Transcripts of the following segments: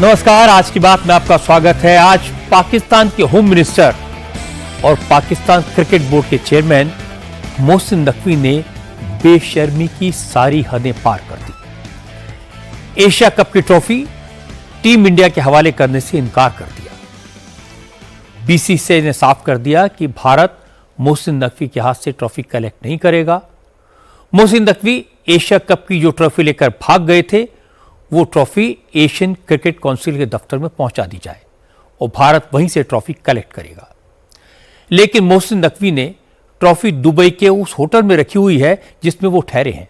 नमस्कार, आज की बात में आपका स्वागत है। आज पाकिस्तान के होम मिनिस्टर और पाकिस्तान क्रिकेट बोर्ड के चेयरमैन मोहसिन नकवी ने बेशर्मी की सारी हदें पार कर दी। एशिया कप की ट्रॉफी टीम इंडिया के हवाले करने से इनकार कर दिया। बीसीसीआई ने साफ कर दिया कि भारत मोहसिन नकवी के हाथ से ट्रॉफी कलेक्ट नहीं करेगा। मोहसिन नकवी एशिया कप की जो ट्रॉफी लेकर भाग गए थे, वो ट्रॉफी एशियन क्रिकेट काउंसिल के दफ्तर में पहुंचा दी जाए और भारत वहीं से ट्रॉफी कलेक्ट करेगा। लेकिन मोहसिन नकवी ने ट्रॉफी दुबई के उस होटल में रखी हुई है जिसमें वो ठहरे हैं।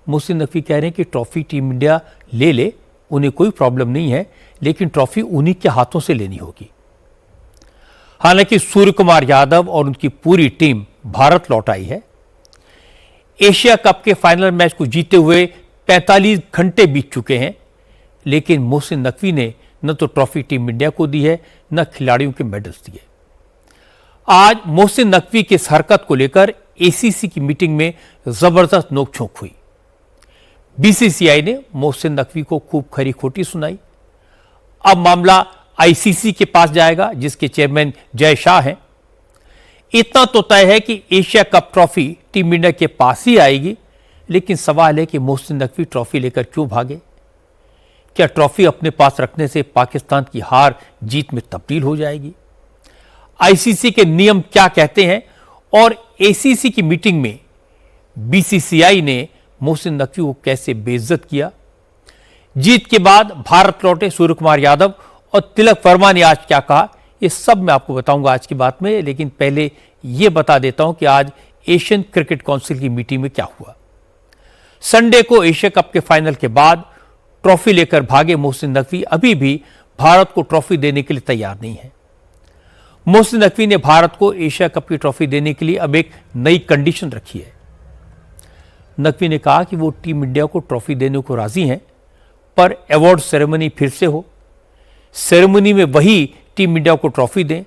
मोहसिन नकवी कह रहे हैं कि ट्रॉफी टीम इंडिया ले ले, उन्हें कोई प्रॉब्लम नहीं है, लेकिन ट्रॉफी उन्हीं के हाथों से लेनी होगी। हालांकि सूर्य कुमार यादव और उनकी पूरी टीम भारत लौट आई है। एशिया कप के फाइनल मैच को जीते हुए 45 घंटे बीत चुके हैं, लेकिन मोहसिन नकवी ने न तो ट्रॉफी टीम इंडिया को दी है, न खिलाड़ियों के मेडल्स दिए। आज मोहसिन नकवी की इस हरकत को लेकर एसीसी की मीटिंग में जबरदस्त नोकझोंक हुई। बीसीसीआई ने मोहसिन नकवी को खूब खरी खोटी सुनाई। अब मामला आईसीसी के पास जाएगा, जिसके चेयरमैन जय शाह हैं। इतना तो तय है कि Asia cup trophy team India के पास ही आएगी, लेकिन सवाल है कि मोहसिन नकवी ट्रॉफी लेकर क्यों भागे? क्या ट्रॉफी अपने पास रखने से पाकिस्तान की हार जीत में तब्दील हो जाएगी? आईसीसी के नियम क्या कहते हैं और एसीसी की मीटिंग में बीसीसीआई ने मोहसिन नकवी को कैसे बेइज्जत किया? जीत के बाद भारत लौटे सूर्य कुमार यादव और तिलक वर्मा ने आज क्या कहा, ये सब मैं आपको बताऊंगा आज की बात में। लेकिन पहले यह बता देता हूं कि आज एशियन क्रिकेट काउंसिल की मीटिंग में क्या हुआ। संडे को एशिया कप के फाइनल के बाद ट्रॉफी लेकर भागे मोहसिन नकवी अभी भी भारत को ट्रॉफी देने के लिए तैयार नहीं है। मोहसिन नकवी ने भारत को एशिया कप की ट्रॉफी देने के लिए अब एक नई कंडीशन रखी है। नकवी ने कहा कि वो टीम इंडिया को ट्रॉफी देने को राजी हैं, पर अवार्ड सेरेमनी फिर से हो। सेरेमनी में वही टीम इंडिया को ट्रॉफी दें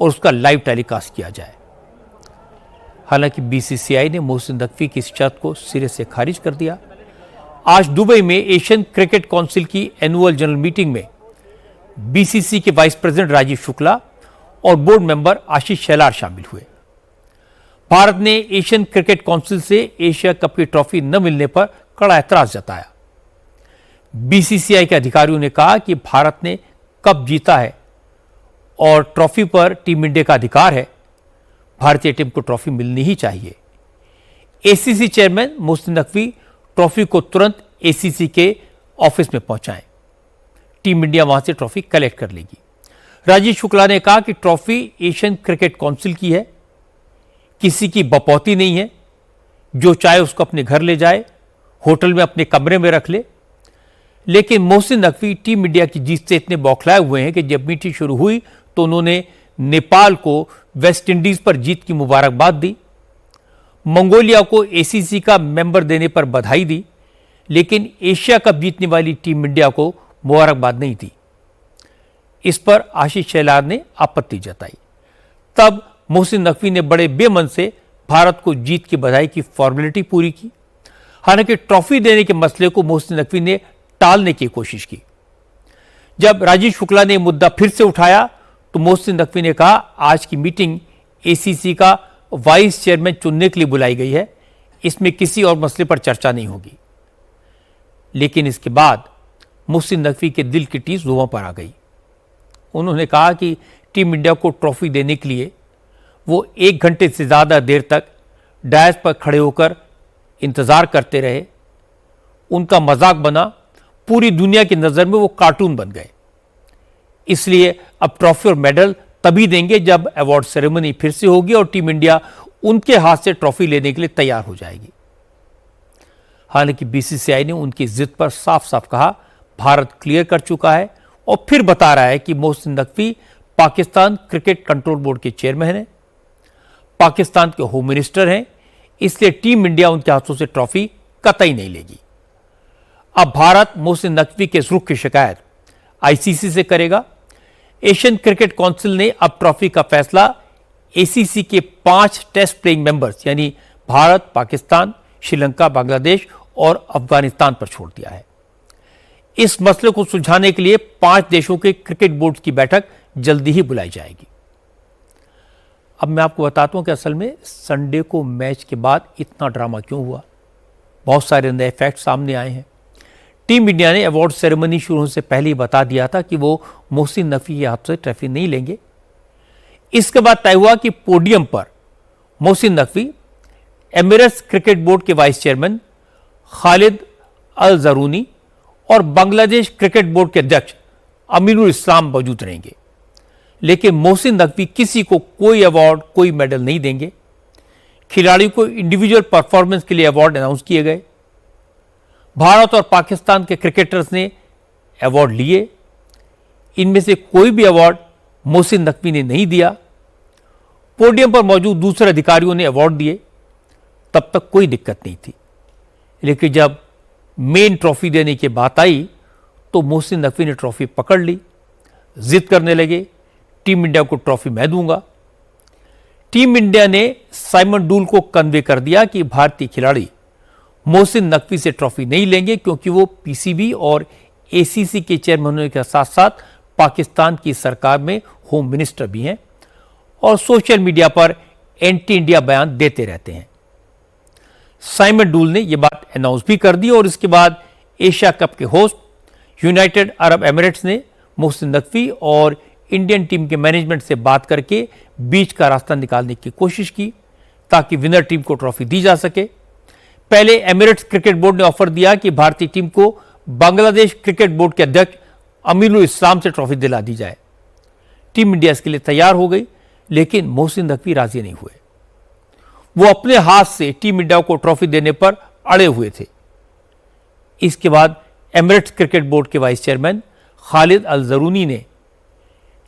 और उसका लाइव टेलीकास्ट किया जाए। हालांकि बीसीसीआई ने मोहसिन नकवी की इस शर्त को सिरे से खारिज कर दिया। आज दुबई में एशियन क्रिकेट काउंसिल की एनुअल जनरल मीटिंग में बीसीसी के वाइस प्रेसिडेंट राजीव शुक्ला और बोर्ड मेंबर आशीष शेलार शामिल हुए। भारत ने एशियन क्रिकेट काउंसिल से एशिया कप की ट्रॉफी न मिलने पर कड़ा ऐतराज जताया। बीसीसीआई के अधिकारियों ने कहा कि भारत ने कप जीता है और ट्रॉफी पर टीम इंडिया का अधिकार है, भारतीय टीम को ट्रॉफी मिलनी ही चाहिए। ACC chairman Mohsin Naqvi trophy को तुरंत एसीसी के ऑफिस में पहुंचाएं। टीम इंडिया वहां से ट्रॉफी कलेक्ट कर लेगी। राजीव शुक्ला ने कहा कि ट्रॉफी एशियन क्रिकेट काउंसिल की है, किसी की बपौती नहीं है। जो चाहे उसको अपने घर ले जाए, होटल में अपने कमरे में रख ले। लेकिन मोहसिन नकवी टीम इंडिया की जीत से इतने बौखलाए हुए हैं कि जब मीटिंग शुरू हुई तो उन्होंने नेपाल को वेस्ट इंडीज पर जीत की मुबारकबाद दी, मंगोलिया को एसीसी का मेंबर देने पर बधाई दी, लेकिन एशिया कप जीतने वाली टीम इंडिया को मुबारकबाद नहीं दी। इस पर आशीष शेलार ने आपत्ति जताई। तब मोहसिन नकवी ने बड़े बेमन से भारत को जीत की बधाई की फॉर्मेलिटी पूरी की। हालांकि ट्रॉफी देने के मसले को मोहसिन नकवी ने टालने की कोशिश की। जब राजीव शुक्ला ने मुद्दा फिर से उठाया तो मोहसिन नकवी ने कहा, आज की मीटिंग एसीसी का वाइस चेयरमैन चुनने के लिए बुलाई गई है, इसमें किसी और मसले पर चर्चा नहीं होगी। लेकिन इसके बाद मोहसिन नकवी के दिल की टीस जुबां पर आ गई। उन्होंने कहा कि टीम इंडिया को ट्रॉफी देने के लिए वो 1 घंटे से ज्यादा देर तक डायस पर खड़े होकर इंतजार करते रहे। उनका मजाक बना, पूरी दुनिया की नजर में वो कार्टून बन गए। इसलिए अब ट्रॉफी और मेडल तभी देंगे जब अवार्ड सेरेमनी फिर से होगी और टीम इंडिया उनके हाथ से ट्रॉफी लेने के लिए तैयार हो जाएगी। हालांकि बीसीसीआई ने उनकी जिद पर साफ साफ कहा, भारत क्लियर कर चुका है और फिर बता रहा है कि Mohsin Naqvi Pakistan cricket control board के चेयरमैन हैं, पाकिस्तान के होम मिनिस्टर हैं, इसलिए टीम इंडिया उनके हाथों से ट्रॉफी कतई नहीं लेगी। अब भारत मोहसिन नकवी के इस रुख की शिकायत आईसीसी से करेगा। एशियन क्रिकेट काउंसिल ने अब ट्रॉफी का फैसला एसीसी के 5 टेस्ट प्लेइंग मेंबर्स यानी भारत, पाकिस्तान, श्रीलंका, बांग्लादेश और अफगानिस्तान पर छोड़ दिया है। इस मसले को सुलझाने के लिए 5 देशों के क्रिकेट बोर्ड की बैठक जल्दी ही बुलाई जाएगी। अब मैं आपको बताता हूं कि असल में संडे को मैच के बाद इतना ड्रामा क्यों हुआ। बहुत सारे नए फैक्ट सामने आए हैं। टीम इंडिया ने अवार्ड सेरेमनी शुरू होने से पहले ही बता दिया था कि वो मोहसिन नकवी के हाथ से ट्रॉफी नहीं लेंगे। इसके बाद तय हुआ कि पोडियम पर Mohsin Naqvi, Emirates cricket board के वाइस चेयरमैन खालिद अल जरूनी और बांग्लादेश क्रिकेट बोर्ड के अध्यक्ष अमीनुल इस्लाम मौजूद रहेंगे। लेकिन मोहसिन नकवी किसी को कोई अवार्ड, कोई मेडल नहीं देंगे। खिलाड़ी को इंडिविजुअल परफॉर्मेंस के लिए अवार्ड अनाउंस किए गए। भारत और पाकिस्तान के क्रिकेटर्स ने अवार्ड लिए। इनमें से कोई भी अवार्ड मोहसिन नकवी ने नहीं दिया। पोडियम पर मौजूद दूसरे अधिकारियों ने अवार्ड दिए। तब तक कोई दिक्कत नहीं थी। लेकिन जब मेन ट्रॉफी देने की बात आई तो मोहसिन नकवी ने ट्रॉफी पकड़ ली, जिद करने लगे, टीम इंडिया को ट्रॉफी मैं दूंगा। टीम इंडिया ने साइमन डूल को कन्वे कर दिया कि भारतीय खिलाड़ी मोहसिन नकवी से ट्रॉफी नहीं लेंगे, क्योंकि वो पीसीबी और एसीसी के चेयरमैन होने के साथ साथ पाकिस्तान की सरकार में होम मिनिस्टर भी हैं और सोशल मीडिया पर एंटी इंडिया बयान देते रहते हैं। साइमन डूल ने यह बात अनाउंस भी कर दी और इसके बाद एशिया कप के होस्ट यूनाइटेड अरब एमिरेट्स ने मोहसिन नकवी और इंडियन टीम के मैनेजमेंट से बात करके बीच का रास्ता निकालने की कोशिश की ताकि विनर टीम को ट्रॉफी दी जा सके। पहले एमिरेट्स क्रिकेट बोर्ड ने ऑफर दिया कि भारतीय टीम को बांग्लादेश क्रिकेट बोर्ड के अध्यक्ष अमीनुल इस्लाम से ट्रॉफी दिला दी जाए। टीम इंडिया इसके लिए तैयार हो गई, लेकिन मोहसिन नकवी राजी नहीं हुए। वो अपने हाथ से टीम इंडिया को ट्रॉफी देने पर अड़े हुए थे। इसके बाद एमिरेट्स क्रिकेट बोर्ड के वाइस चेयरमैन खालिद अल जरूनी ने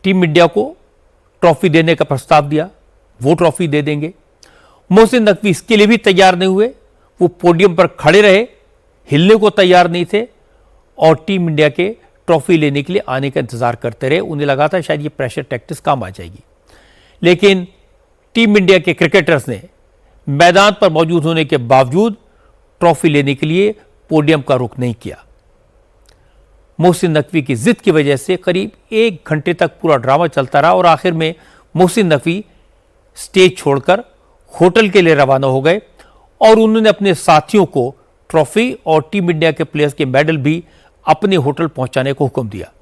टीम इंडिया को ट्रॉफी देने का प्रस्ताव दिया। वो ट्रॉफी दे देंगे। मोहसिन नकवी इसके लिए भी तैयार नहीं हुए। वो पोडियम पर खड़े रहे, हिलने को तैयार नहीं थे और टीम इंडिया के ट्रॉफी लेने के लिए आने का इंतजार करते रहे। उन्हें लगा था शायद ये प्रेशर टैक्टिक्स काम आ जाएगी। लेकिन टीम इंडिया के क्रिकेटर्स ने मैदान पर मौजूद होने के बावजूद ट्रॉफी लेने के लिए पोडियम का रुख नहीं किया। मोहसिन नकवी की जिद की वजह से करीब 1 घंटे तक पूरा ड्रामा चलता रहा और आखिर में मोहसिन नकवी स्टेज छोड़कर होटल के लिए रवाना हो गए और उन्होंने अपने साथियों को ट्रॉफी और टीम इंडिया के प्लेयर्स के मेडल भी अपने होटल पहुंचाने को हुक्म दिया।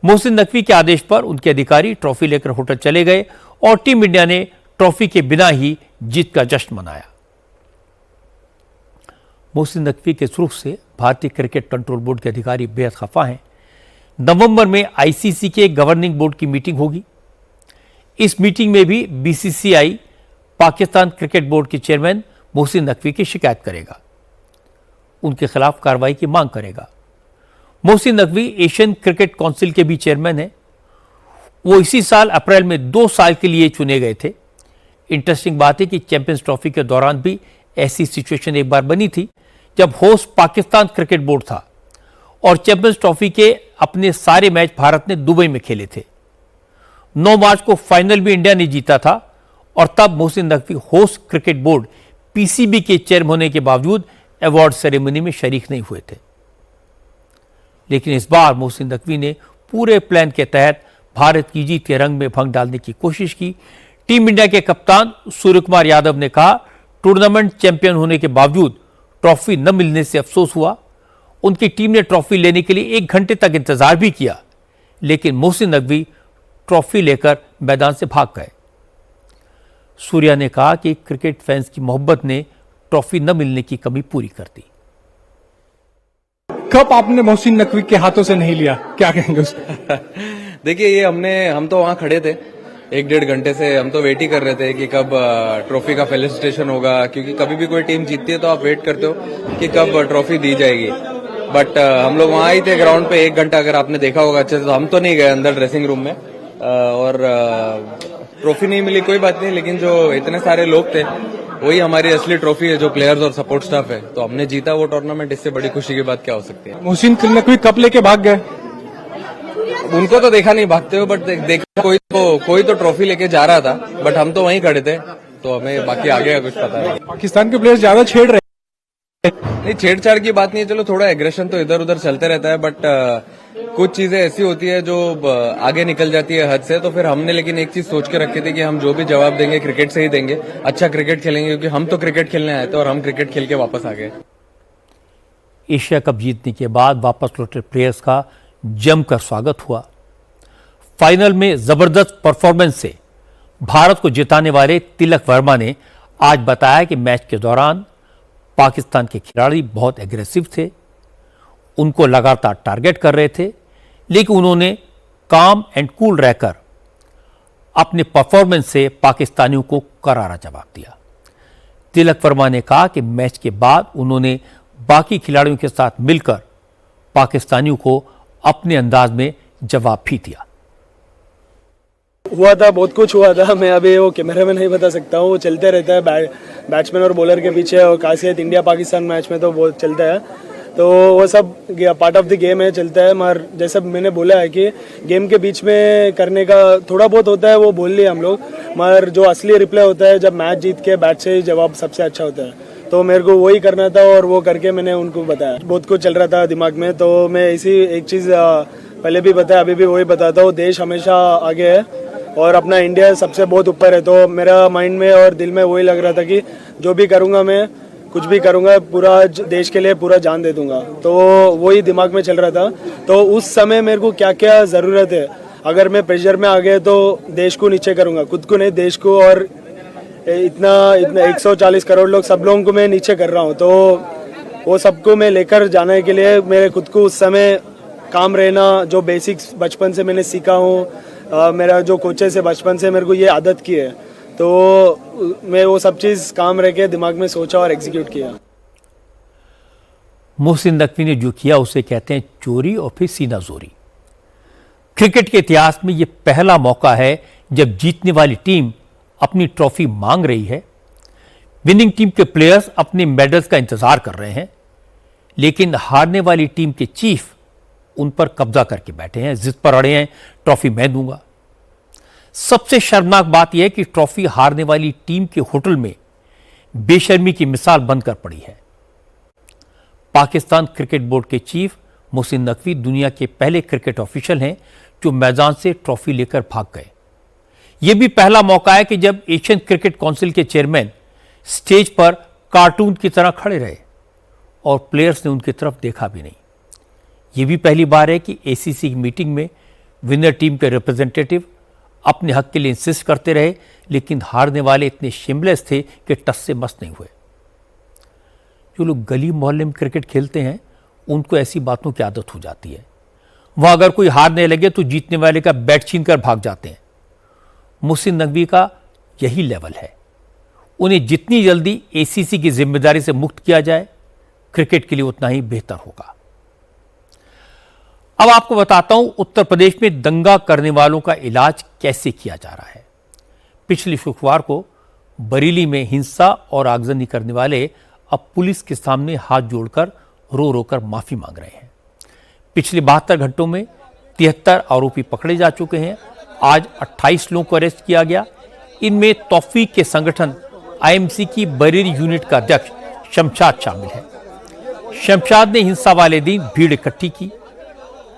मोहसिन नकवी के आदेश पर उनके अधिकारी ट्रॉफी लेकर होटल चले गए और टीम इंडिया ने ट्रॉफी के बिना ही जीत का जश्न मनाया। मोहसिन नकवी के रुख से भारतीय क्रिकेट कंट्रोल बोर्ड के अधिकारी बेहद खफा हैं। नवंबर में आईसीसी के गवर्निंग बोर्ड की मीटिंग होगी। इस मीटिंग में भी बीसीसीआई पाकिस्तान क्रिकेट बोर्ड के चेयरमैन मोहसिन नकवी की शिकायत करेगा, उनके खिलाफ कार्रवाई की मांग करेगा। Mohsin Naqvi Asian cricket council के भी चेयरमैन हैं। वो इसी साल अप्रैल में 2 साल के लिए चुने गए थे। इंटरेस्टिंग बात है कि चैंपियंस ट्रॉफी के दौरान भी ऐसी सिचुएशन एक बार बनी थी जब होस्ट पाकिस्तान क्रिकेट बोर्ड था और चैंपियंस ट्रॉफी के अपने सारे मैच भारत ने दुबई में खेले थे। 9 मार्च को फाइनल भी इंडिया ने जीता था और तब Mohsin Naqvi host cricket board PCB के चेयरमैन होने के बावजूद अवार्ड सेरेमनी में शरीक नहीं हुए थे। लेकिन इस बार मोहसिन नकवी ने पूरे प्लान के तहत भारत की जीत के रंग में भंग डालने की कोशिश की। टीम इंडिया के कप्तान सूर्य कुमार यादव ने कहा, टूर्नामेंट चैंपियन होने के बावजूद ट्रॉफी न मिलने से अफसोस हुआ। उनकी टीम ने ट्रॉफी लेने के लिए 1 घंटे तक इंतजार भी किया, लेकिन मोहसिन नकवी ट्रॉफी लेकर मैदान से भाग गए। सूर्या ने कहा कि क्रिकेट फैंस की मोहब्बत ने ट्रॉफी न मिलने की कमी पूरी कर दी। कप आपने मोहसिन नकवी के हाथों से नहीं लिया, क्या कहेंगे उस पर? देखिए ये हम तो वहाँ खड़े थे 1-1.5 घंटे से। हम तो वेट ही कर रहे थे कि कब ट्रॉफी का फेलिसिटेशन होगा, क्योंकि कभी भी कोई टीम जीतती है तो आप वेट करते हो कि कब ट्रॉफी दी जाएगी। बट हम लोग वहाँ ही थे ग्राउंड पे 1 घंटा, अगर आपने देखा होगा अच्छे से। तो हम तो नहीं गए अंदर ड्रेसिंग रूम में और ट्रॉफी नहीं मिली, कोई बात नहीं। लेकिन जो इतने सारे लोग थे वही हमारी असली ट्रॉफी है, जो प्लेयर्स और सपोर्ट स्टाफ है। तो हमने जीता वो टूर्नामेंट, इससे बड़ी खुशी की बात क्या हो सकती है। मोहसिन नकवी कप लेके भाग गए। उनको तो देखा नहीं भागते हुए, बट देखा कोई तो ट्रॉफी लेके जा रहा था, बट हम तो वहीं खड़े थे, तो हमें बाकी आगे का कुछ पता नहीं। पाकिस्तान के प्लेयर्स ज्यादा छेड़ रहे नहीं, छेड़छाड़ की बात नहीं है। चलो थोड़ा एग्रेशन तो इधर उधर चलते रहता है, बट कुछ चीजें ऐसी होती है जो आगे निकल जाती है हद से। तो फिर हमने लेकिन एक चीज सोच के रखी थी कि हम जो भी जवाब देंगे क्रिकेट से ही देंगे, अच्छा क्रिकेट खेलेंगे, क्योंकि हम तो क्रिकेट खेलने आए थे और हम क्रिकेट खेल के वापस आ गए। एशिया कप जीतने के बाद वापस लौटे प्लेयर्स का जमकर स्वागत हुआ। फाइनल में जबरदस्त परफॉर्मेंस से भारत को जिताने वाले तिलक वर्मा ने आज बताया कि मैच के दौरान पाकिस्तान के खिलाड़ी बहुत एग्रेसिव थे, उनको लगातार टारगेट कर रहे थे, लेकिन उन्होंने काम एंड कूल रहकर अपने परफॉर्मेंस से पाकिस्तानियों को करारा जवाब दिया। तिलक वर्मा ने कहा कि मैच के बाद उन्होंने बाकी खिलाड़ियों के साथ मिलकर पाकिस्तानियों को अपने अंदाज में जवाब भी दिया। हुआ था, बहुत कुछ हुआ था। मैं अभी वो कैमरे में नहीं बता सकता हूँ, वो चलते रहता है बैट्समैन और बॉलर के पीछे, और खासियत इंडिया पाकिस्तान मैच में तो वो चलता है। तो वो सब पार्ट ऑफ द गेम है, चलता है। मगर जैसा मैंने बोला है कि गेम के बीच में करने का थोड़ा बहुत होता है, वो बोल लिए हम लोग, मगर जो असली रिप्ले होता है जब मैच जीत के बैट से ही जवाब सबसे अच्छा होता है। तो मेरे को वही करना था और वो करके मैंने उनको बताया। बहुत कुछ चल रहा था दिमाग में, तो मैं इसी एक चीज़ पहले भी बताया, अभी भी वही बताता हूँ, देश हमेशा आगे है और अपना इंडिया सबसे बहुत ऊपर है। तो मेरा माइंड में और दिल में वही लग रहा था कि जो भी करूँगा, मैं कुछ भी करूँगा, पूरा देश के लिए पूरा जान दे दूंगा। तो वही दिमाग में चल रहा था। तो उस समय मेरे को क्या क्या ज़रूरत है, अगर मैं प्रेशर में आ गया तो देश को नीचे करूँगा, खुद को नहीं, देश को। और इतना 140 करोड़ लोग, सब लोगों को मैं नीचे कर रहा हूँ। तो वो सबको मैं लेकर जाने के लिए मेरे खुद को उस समय काम रहना, जो बेसिक्स बचपन से मैंने सीखा हूँ, मेरा जो कोचेस है बचपन से मेरे को ये आदत की है, तो मैं वो सब चीज़ काम रह के दिमाग में सोचा और एग्जीक्यूट किया। मोहसिन नकवी ने जो किया उसे कहते हैं चोरी और फिर सीना जोरी। क्रिकेट के इतिहास में यह पहला मौका है जब जीतने वाली टीम अपनी ट्रॉफी मांग रही है। विनिंग टीम के प्लेयर्स अपने मेडल्स का इंतजार कर रहे हैं, लेकिन हारने वाली टीम के चीफ उन पर कब्जा करके बैठे हैं, जिद पर अड़े हैं, ट्रॉफी मैं दूंगा। सबसे शर्मनाक बात यह है कि ट्रॉफी हारने वाली टीम के होटल में बेशर्मी की मिसाल बनकर पड़ी है। पाकिस्तान क्रिकेट बोर्ड के चीफ मोहसिन नकवी दुनिया के पहले क्रिकेट ऑफिशियल हैं जो मैदान से ट्रॉफी लेकर भाग गए। यह भी पहला मौका है कि जब एशियन क्रिकेट काउंसिल के चेयरमैन स्टेज पर कार्टून की तरह खड़े रहे और प्लेयर्स ने उनकी तरफ देखा भी नहीं। यह भी पहली बार है कि एसीसी की मीटिंग में विनर टीम के रिप्रेजेंटेटिव अपने हक के लिए इंसिस्ट करते रहे, लेकिन हारने वाले इतने शिमलेस थे कि टस से मस नहीं हुए। जो लोग गली मोहल्ले में क्रिकेट खेलते हैं उनको ऐसी बातों की आदत हो जाती है। वहां अगर कोई हारने लगे तो जीतने वाले का बैट छीन कर भाग जाते हैं। मोहसिन नकवी का यही लेवल है। उन्हें जितनी जल्दी एसीसी की जिम्मेदारी से मुक्त किया जाए, क्रिकेट के लिए उतना ही बेहतर होगा। अब आपको बताता हूं उत्तर प्रदेश में दंगा करने वालों का इलाज कैसे किया जा रहा है। पिछले शुक्रवार को बरेली में हिंसा और आगजनी करने वाले अब पुलिस के सामने हाथ जोड़कर रो रो कर माफी मांग रहे हैं। पिछले 72 घंटों में 73 आरोपी पकड़े जा चुके हैं। आज 28 लोगों को अरेस्ट किया गया। इनमें तौफीक के संगठन आईएमसी की बरेली यूनिट का अध्यक्ष शमशाद शामिल है। शमशाद ने हिंसा वाले दिन भीड़ इकट्ठी की,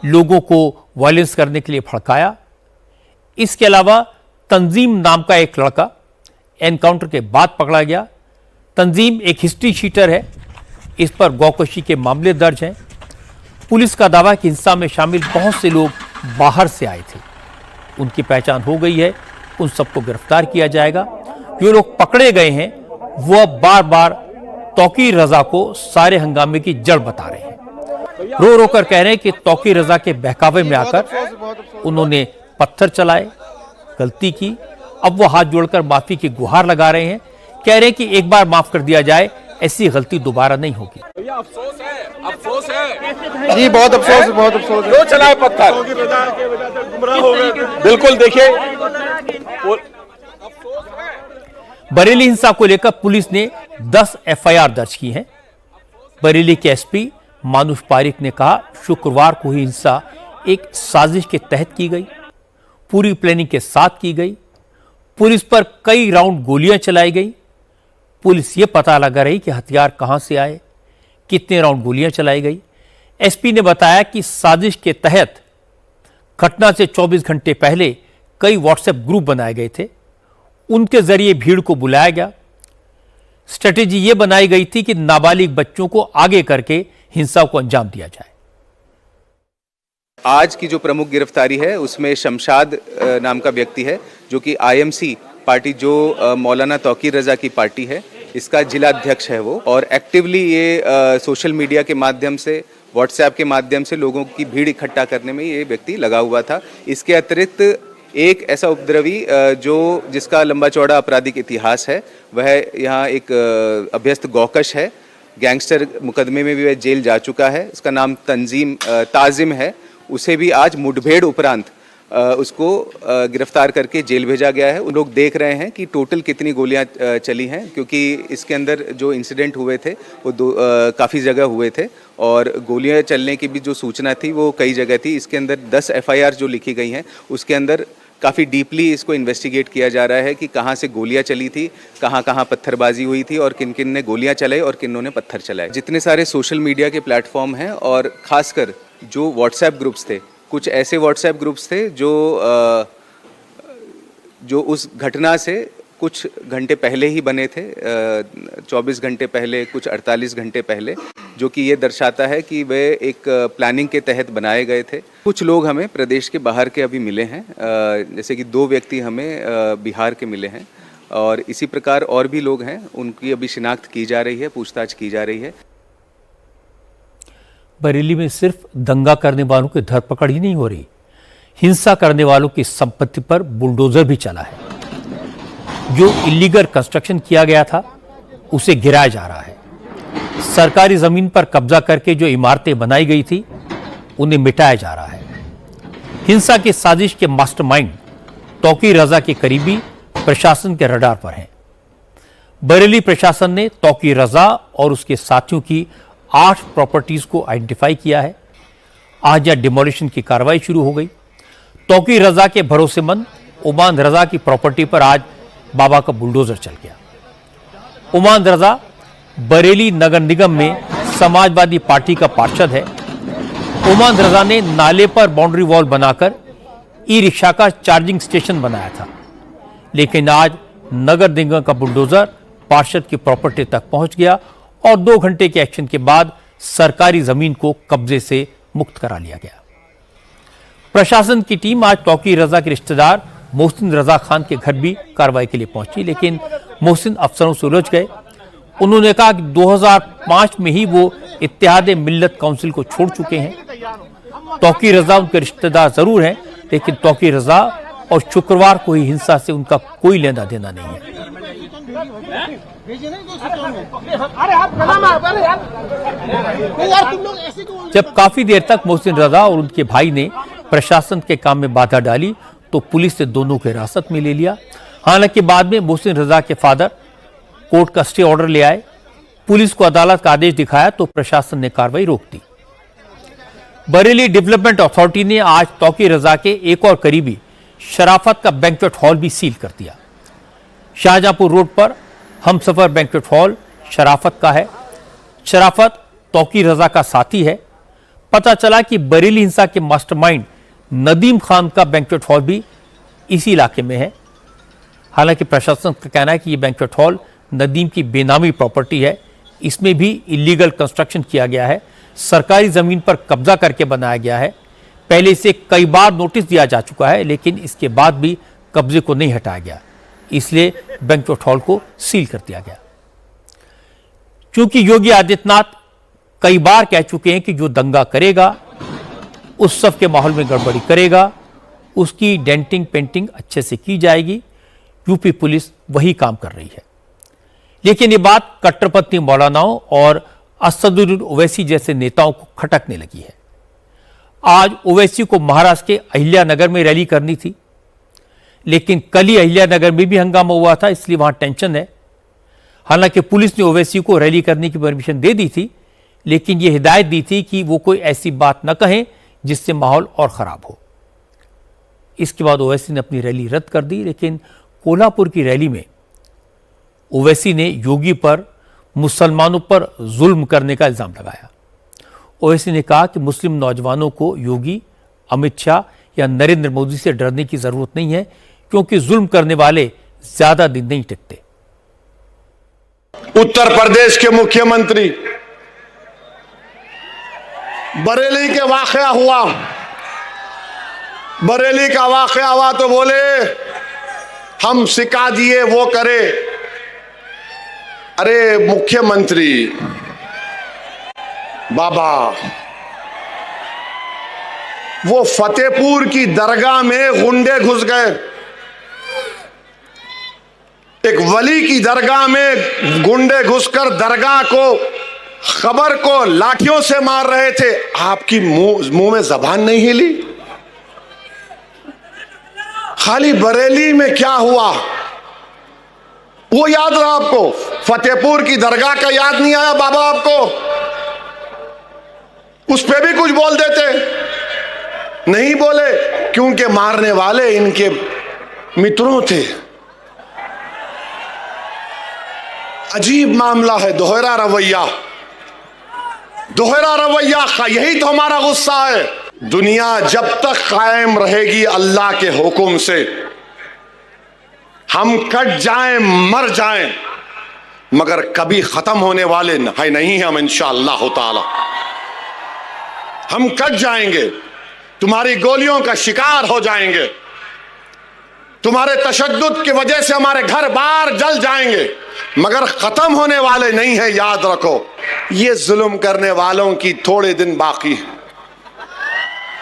लोगों को वायलेंस करने के लिए भड़काया। इसके अलावा तंजीम नाम का एक लड़का एनकाउंटर के बाद पकड़ा गया। तंजीम एक हिस्ट्री शीटर है, इस पर गौकशी के मामले दर्ज हैं। पुलिस का दावा कि हिंसा में शामिल बहुत से लोग बाहर से आए थे, उनकी पहचान हो गई है, उन सबको गिरफ्तार किया जाएगा। जो लोग पकड़े गए हैं वो अब बार बार तौकीर रजा को सारे हंगामे की जड़ बता रहे हैं। रो रो कर कह रहे हैं कि तौकीर रजा के बहकावे में आकर उन्होंने पत्थर चलाए, गलती की। अब वो हाथ जोड़कर माफी की गुहार लगा रहे हैं, कह रहे हैं कि एक बार माफ कर दिया जाए, ऐसी गलती दोबारा नहीं होगी। अफसोस है जी, बहुत अफसोस है, बहुत अफसोस है। क्यों चलाए पत्थर? बिल्कुल, देखिए बरेली हिंसा को लेकर पुलिस ने 10 एफआईआर दर्ज की हैं। बरेली के एसपी मानुष पारिक ने कहा, शुक्रवार को ही हिंसा एक साजिश के तहत की गई, पूरी प्लानिंग के साथ की गई। पुलिस पर कई राउंड गोलियां चलाई गई। पुलिस ये पता लगा रही कि हथियार कहां से आए, कितने राउंड गोलियां चलाई गई। एसपी ने बताया कि साजिश के तहत घटना से 24 घंटे पहले कई व्हाट्सएप ग्रुप बनाए गए थे, उनके जरिए भीड़ को बुलाया गया। स्ट्रेटेजी यह बनाई गई थी कि नाबालिग बच्चों को आगे करके हिंसा को अंजाम दिया जाए। आज की जो प्रमुख गिरफ्तारी है उसमें शमशाद नाम का व्यक्ति है, जो कि आईएमसी पार्टी जो मौलाना तौकीर रजा की पार्टी है, इसका जिला अध्यक्ष है वो, और एक्टिवली ये सोशल मीडिया के माध्यम से, व्हाट्सएप के माध्यम से लोगों की भीड़ इकट्ठा करने में ये व्यक्ति लगा हुआ था। इसके अतिरिक्त एक ऐसा उपद्रवी जिसका लंबा चौड़ा आपराधिक इतिहास है, वह यहाँ एक अभ्यस्त गौकश है, गैंगस्टर मुकदमे में भी वह जेल जा चुका है। उसका नाम ताजिम है। उसे भी आज मुठभेड़ उपरांत उसको गिरफ्तार करके जेल भेजा गया है। उन लोग देख रहे हैं कि टोटल कितनी गोलियां चली हैं, क्योंकि इसके अंदर जो इंसिडेंट हुए थे वो काफ़ी जगह हुए थे और गोलियां चलने की भी जो सूचना थी वो कई जगह थी। इसके अंदर 10 FIR जो लिखी गई हैं उसके अंदर काफ़ी डीपली इसको इन्वेस्टिगेट किया जा रहा है कि कहाँ से गोलियां चली थी, कहाँ कहाँ पत्थरबाजी हुई थी और किन किन ने गोलियां चलाई और किन्होंने पत्थर चलाए। जितने सारे सोशल मीडिया के प्लेटफॉर्म हैं और ख़ासकर जो व्हाट्सएप ग्रुप्स थे, कुछ ऐसे व्हाट्सएप ग्रुप्स थे जो उस घटना से कुछ घंटे पहले ही बने थे, 24 घंटे पहले, कुछ 48 घंटे पहले, जो कि ये दर्शाता है कि वे एक प्लानिंग के तहत बनाए गए थे। कुछ लोग हमें प्रदेश के बाहर के अभी मिले हैं, जैसे कि 2 व्यक्ति हमें बिहार के मिले हैं और इसी प्रकार और भी लोग हैं, उनकी अभी शिनाख्त की जा रही है, पूछताछ की जा रही है। बरेली में सिर्फ दंगा करने वालों की धरपकड़ ही नहीं हो रही, हिंसा करने वालों की संपत्ति पर बुलडोजर भी चला है। जो इलीगल कंस्ट्रक्शन किया गया था उसे गिराया जा रहा है। सरकारी जमीन पर कब्जा करके जो इमारतें बनाई गई थी उन्हें मिटाया जा रहा है। हिंसा की साजिश के मास्टरमाइंड तौकीर रजा के करीबी प्रशासन के रडार पर हैं। बरेली प्रशासन ने तौकीर रजा और उसके साथियों की 8 प्रॉपर्टीज को आइडेंटिफाई किया है। आज यह डिमोलिशन की कार्रवाई शुरू हो गई। तौकीर रजा के भरोसेमंद उमान रजा की प्रॉपर्टी पर आज बाबा का बुलडोजर चल गया। उमान रजा बरेली नगर निगम में समाजवादी पार्टी का पार्षद है। उमान रजा ने नाले पर बाउंड्री वॉल बनाकर ई-रिक्शा का चार्जिंग स्टेशन बनाया था, लेकिन आज नगर निगम का बुलडोजर पार्षद की प्रॉपर्टी तक पहुंच गया और 2 घंटे के एक्शन के बाद सरकारी जमीन को कब्जे से मुक्त करा लिया गया। प्रशासन की टीम आज तौकीर रजा के रिश्तेदार मोहसिन रजा खान के घर भी कार्रवाई के लिए पहुंची, लेकिन मोहसिन अफसरों से उलझ गए। उन्होंने कहा कि 2005 में ही वो इत्तेहाद मिल्लत काउंसिल को छोड़ चुके हैं। तौकीर रजा उनके रिश्तेदार जरूर हैं, लेकिन तौकीर रजा और शुक्रवार को ही हिंसा से उनका कोई लेना देना नहीं है। जब काफी देर तक मोहसिन रजा और उनके भाई ने प्रशासन के काम में बाधा डाली तो पुलिस ने दोनों को हिरासत में ले लिया। हालांकि बाद में मोहसिन रजा के फादर कोर्ट का स्टे ऑर्डर ले आए। पुलिस को अदालत का आदेश दिखाया तो प्रशासन ने कार्रवाई रोक दी। बरेली डेवलपमेंट अथॉरिटी ने आज तौकीर रजा के एक और करीबी शराफत का बैंक्वेट हॉल भी सील कर दिया। शाहजहांपुर रोड पर हमसफर बैंक्वेट हॉल शराफत का है। शराफत तौकीर रजा का साथी है। पता चला कि बरेली हिंसा के मास्टरमाइंड नदीम खान का बैंक्वेट हॉल भी इसी इलाके में है। हालांकि प्रशासन का कहना है कि यह बैंक्वेट हॉल नदीम की बेनामी प्रॉपर्टी है, इसमें भी इलीगल कंस्ट्रक्शन किया गया है, सरकारी जमीन पर कब्जा करके बनाया गया है। पहले इसे कई बार नोटिस दिया जा चुका है, लेकिन इसके बाद भी कब्जे को नहीं हटाया गया, इसलिए बैंक्वेट हॉल को सील कर दिया गया। क्योंकि योगी आदित्यनाथ कई बार कह चुके हैं कि जो दंगा करेगा, उत्सव के माहौल में गड़बड़ी करेगा, उसकी डेंटिंग पेंटिंग अच्छे से की जाएगी। यूपी पुलिस वही काम कर रही है। लेकिन ये बात कट्टरपंथी मौलानाओं और असदुद्दीन ओवैसी जैसे नेताओं को खटकने लगी है। आज ओवैसी को महाराष्ट्र के अहिल्यानगर में रैली करनी थी, लेकिन कल ही अहिल्यानगर में भी हंगामा हुआ था, इसलिए वहां टेंशन है। हालांकि पुलिस ने ओवैसी को रैली करने की परमिशन दे दी थी, लेकिन यह हिदायत दी थी कि वो कोई ऐसी बात न कहें जिससे माहौल और खराब हो। इसके बाद ओवैसी ने अपनी रैली रद्द कर दी, लेकिन कोल्हापुर की रैली में ओवैसी ने योगी पर मुसलमानों पर जुल्म करने का इल्जाम लगाया। ओवैसी ने कहा कि मुस्लिम नौजवानों को योगी, अमित शाह या नरेंद्र मोदी से डरने की जरूरत नहीं है, क्योंकि जुल्म करने वाले ज्यादा दिन नहीं टिकते। उत्तर प्रदेश के मुख्यमंत्री, बरेली के वाकया हुआ, बरेली का वाकया हुआ तो बोले हम सिखा दिए वो करे। अरे मुख्यमंत्री बाबा, वो फतेहपुर की दरगाह में गुंडे घुस गए, एक वली की दरगाह में गुंडे घुसकर दरगाह को, खबर को लाठियों से मार रहे थे। आपकी मुंह में जबान नहीं हिली? खाली बरेली में क्या हुआ वो याद रहा आपको? फतेहपुर की दरगाह का याद नहीं आया बाबा आपको? उस पे भी कुछ बोल देते, नहीं बोले क्योंकि मारने वाले इनके मित्रों थे। अजीब मामला है, दोहरा रवैया, दोहरा रवैया का यही तो हमारा गुस्सा है। दुनिया जब तक कायम रहेगी अल्लाह के हुक्म से, हम कट जाएं मर जाएं, मगर कभी खत्म होने वाले नहीं हम इंशाअल्लाह ताला। हम कट जाएंगे, तुम्हारी गोलियों का शिकार हो जाएंगे, तुम्हारे तशद्दुद की वजह से हमारे घर बार जल जाएंगे, मगर खत्म होने वाले नहीं है। याद रखो, ये जुल्म करने वालों की थोड़े दिन बाकी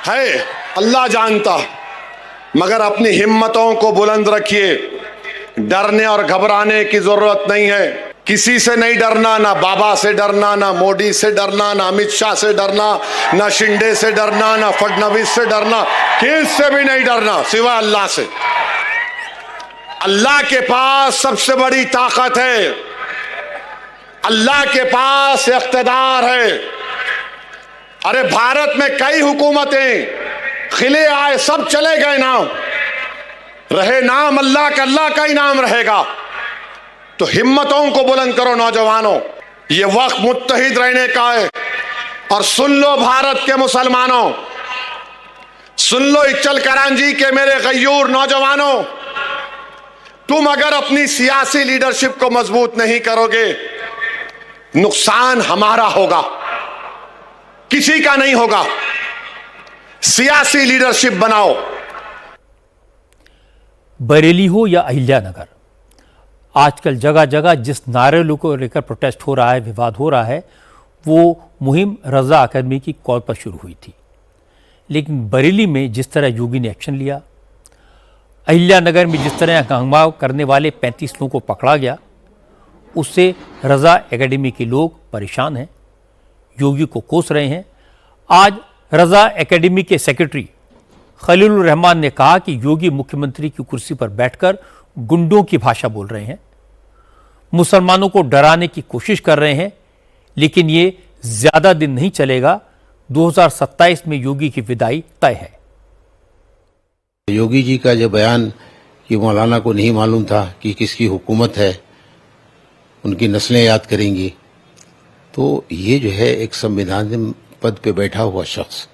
है, अल्लाह जानता। मगर अपनी हिम्मतों को बुलंद रखिए, डरने और घबराने की जरूरत नहीं है। किसी से नहीं डरना, ना बाबा से डरना, ना मोदी से डरना, ना अमित शाह से डरना, ना शिंदे से डरना, ना फडणवीस से डरना, किससे भी नहीं डरना सिवा अल्लाह से। अल्लाह के पास सबसे बड़ी ताकत है, अल्लाह के पास इख्तिदार है। अरे भारत में कई हुकूमतें खिले आए, सब चले गए, नाम रहे नाम अल्लाह का ही नाम रहेगा। तो हिम्मतों को बुलंद करो नौजवानों, ये वक्त मुत्तहिद रहने का है। और सुन लो भारत के मुसलमानों, सुन लो इच्चल करांजी के मेरे गयूर नौजवानों, तुम अगर अपनी सियासी लीडरशिप को मजबूत नहीं करोगे, नुकसान हमारा होगा, किसी का नहीं होगा। सियासी लीडरशिप बनाओ। बरेली हो या अहिल्यानगर, आजकल जगह जगह जिस नारे को लेकर प्रोटेस्ट हो रहा है, विवाद हो रहा है, वो मुहिम रजा अकादमी की कॉल पर शुरू हुई थी। लेकिन बरेली में जिस तरह योगी ने एक्शन लिया, अहिल्यानगर में जिस तरह हंगामा करने वाले 35 लोगों को पकड़ा गया, उससे रजा एकेडमी के लोग परेशान हैं, योगी को कोस रहे हैं। आज रजा एकेडमी के सेक्रेटरी खलीलुर रहमान ने कहा कि योगी मुख्यमंत्री की कुर्सी पर बैठकर गुंडों की भाषा बोल रहे हैं, मुसलमानों को डराने की कोशिश कर रहे हैं, लेकिन ये ज्यादा दिन नहीं चलेगा। 2027 में योगी की विदाई तय है। योगी जी का जो बयान कि मौलाना को नहीं मालूम था कि किसकी हुकूमत है, उनकी नस्लें याद करेंगी, तो ये जो है एक संविधान पद पे बैठा हुआ शख्स,